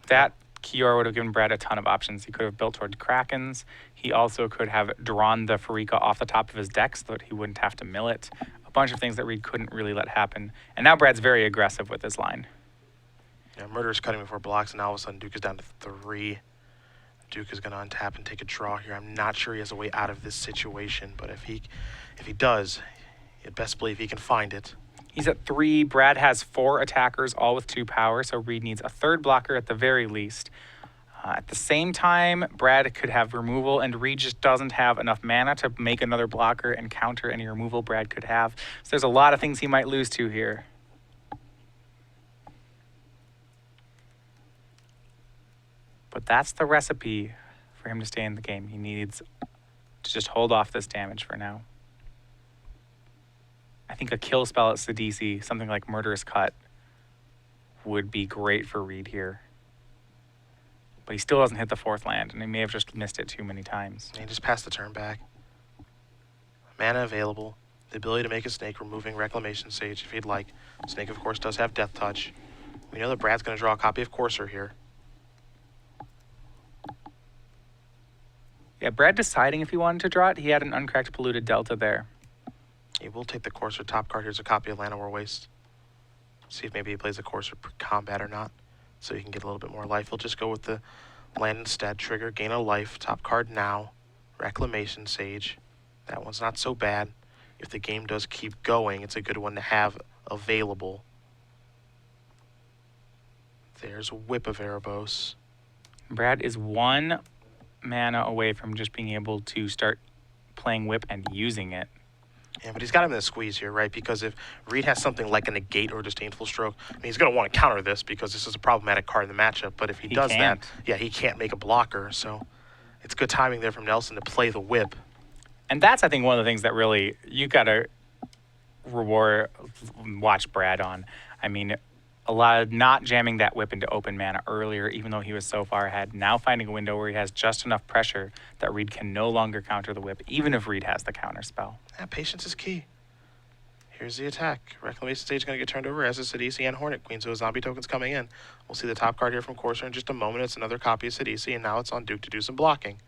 That Kiora would have given Brad a ton of options. He could have built toward Krakens. He also could have drawn the Farika off the top of his deck so that he wouldn't have to mill it. A bunch of things that Reid couldn't really let happen. And now Brad's very aggressive with his line.
Yeah, Murderous Cutting before blocks, and now all of a sudden Duke is down to 3. Duke is going to untap and take a draw here. I'm not sure he has a way out of this situation, but if he does, you'd best believe he can find it.
He's at 3. Brad has 4 attackers, all with 2 power, so Reid needs a 3rd blocker at the very least. At the same time, Brad could have removal, and Reid just doesn't have enough mana to make another blocker and counter any removal Brad could have. So there's a lot of things he might lose to here. But that's the recipe for him to stay in the game. He needs to just hold off this damage for now. I think a kill spell at Sidisi, something like Murderous Cut, would be great for Reid here. But he still doesn't hit the 4th land, and he may have just missed it too many times.
He just passed the turn back. Mana available. The ability to make a snake, removing Reclamation Sage if he'd like. Snake, of course, does have Death Touch. We know that Brad's going to draw a copy of Courser here.
Yeah, Brad deciding if he wanted to draw it, he had an uncracked Polluted Delta there.
He will take the Courser top card. Here's a copy of Llanowar Waste. See if maybe he plays the Courser combat or not, so he can get a little bit more life. He'll just go with the land instead. Trigger, gain a life. Top card now. Reclamation Sage. That one's not so bad. If the game does keep going, it's a good one to have available. There's a Whip of Erebos.
Brad is 1 mana away from just being able to start playing whip and using it.
Yeah, but he's got him in a squeeze here, right? Because if Reid has something like a negate or a disdainful stroke, I mean, he's going to want to counter this because this is a problematic card in the matchup. But if he does
can't.
that, yeah, he can't make a blocker. So it's good timing there from Nelson to play the whip.
And that's, I think, one of the things that really you got to watch Brad on. I mean, a lot of not jamming that whip into open mana earlier, even though he was so far ahead. Now finding a window where he has just enough pressure that Reid can no longer counter the whip, even if Reid has the counter spell.
Yeah, patience is key. Here's the attack. Reclamation Stage is going to get turned over as is Sidisi and Hornet Queen, so a zombie token's coming in. We'll see the top card here from Corsair in just a moment. It's another copy of Sidisi, and now it's on Duke to do some blocking.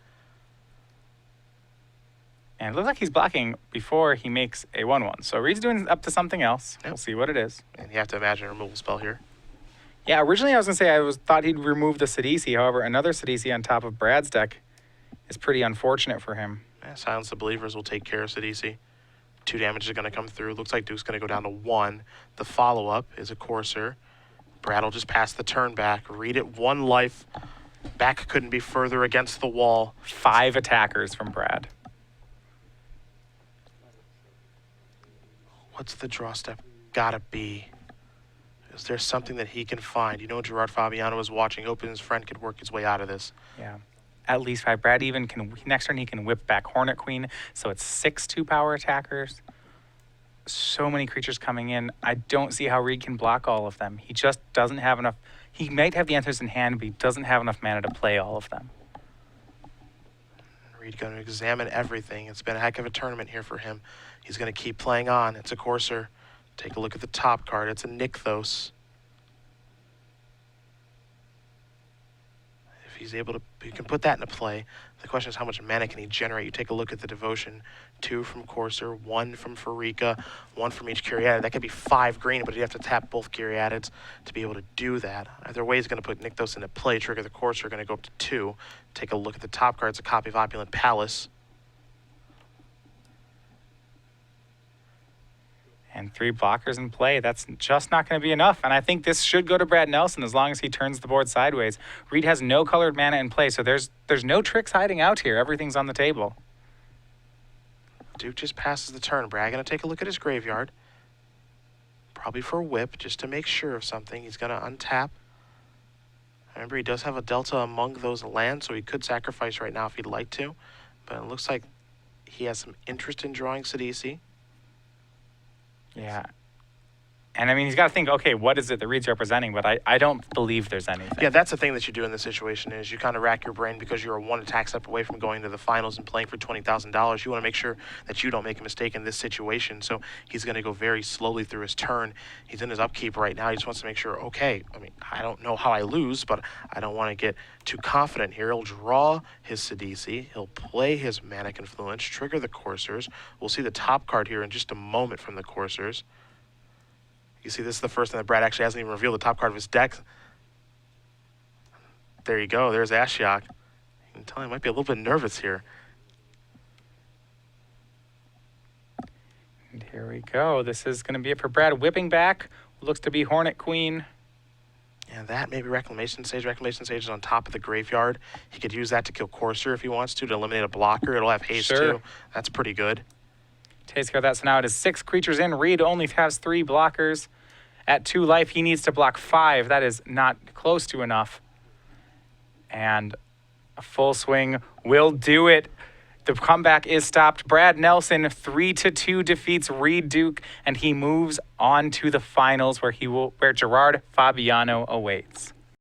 And it looks like he's blocking before he makes a 1/1. So Reid's doing up to something else.
Yep.
We'll see what it is.
And you have to imagine a removal spell here.
Yeah, originally I was going to say thought he'd remove the Sidisi. However, another Sidisi on top of Brad's deck is pretty unfortunate for him.
Yeah, Silence the Believers will take care of Sidisi. 2 damage is going to come through. Looks like Duke's going to go down to 1. The follow-up is a Corsair. Brad will just pass the turn back. Reid at 1 life. Back couldn't be further against the wall.
5 attackers from Brad.
What's the draw step gotta be? Is there something that he can find? You know, Gerard Fabiano is watching, hoping his friend could work his way out of this.
Yeah. At least 5. Brad even can, next turn he can whip back Hornet Queen, so it's 6 2-power attackers. So many creatures coming in. I don't see how Reid can block all of them. He just doesn't have enough. He might have the answers in hand, but he doesn't have enough mana to play all of them.
Reid going to examine everything. It's been a heck of a tournament here for him. He's going to keep playing on. It's a Corsair. Take a look at the top card. It's a Nykthos. If he's able to, you can put that into play. The question is how much mana can he generate? You take a look at the Devotion. 2 from Corsair, 1 from Farika, 1 from each Kyriadid. That could be 5 green, but you have to tap both Kyriadids to be able to do that. Either way, he's going to put Nykthos into play. Trigger the Corsair, going to go up to 2. Take a look at the top card. It's a copy of Opulent Palace.
And 3 blockers in play. That's just not going to be enough. And I think this should go to Brad Nelson as long as he turns the board sideways. Reid has no colored mana in play, so there's no tricks hiding out here. Everything's on the table.
Duke just passes the turn. Brad going to take a look at his graveyard. Probably for a whip, just to make sure of something. He's going to untap. Remember, he does have a delta among those lands, so he could sacrifice right now if he'd like to. But it looks like he has some interest in drawing Sidisi.
Yeah. And I mean, he's got to think, okay, what is it that Reid's representing? But I don't believe there's anything.
Yeah, that's the thing that you do in this situation is you kind of rack your brain because you're a 1 attack step away from going to the finals and playing for $20,000. You want to make sure that you don't make a mistake in this situation. So he's going to go very slowly through his turn. He's in his upkeep right now. He just wants to make sure, okay, I mean, I don't know how I lose, but I don't want to get too confident here. He'll draw his Sidisi. He'll play his Manic Influence, trigger the Corsairs. We'll see the top card here in just a moment from the Corsairs. You see, this is the first time that Brad actually hasn't even revealed the top card of his deck. There you go. There's Ashiok. You can tell he might be a little bit nervous here.
And here we go. This is going to be it for Brad. Whipping back. Looks to be Hornet Queen.
And that maybe Reclamation Sage. Reclamation Sage is on top of the graveyard. He could use that to kill Corsair if he wants to eliminate a blocker. It'll have haste too. That's pretty good.
Takes care of that. So now it is 6 creatures in. Reid only has 3 blockers. At 2 life, he needs to block 5. That is not close to enough. And a full swing will do it. The comeback is stopped. Brad Nelson 3-2 defeats Reid Duke, and he moves on to the finals where Gerard Fabiano awaits.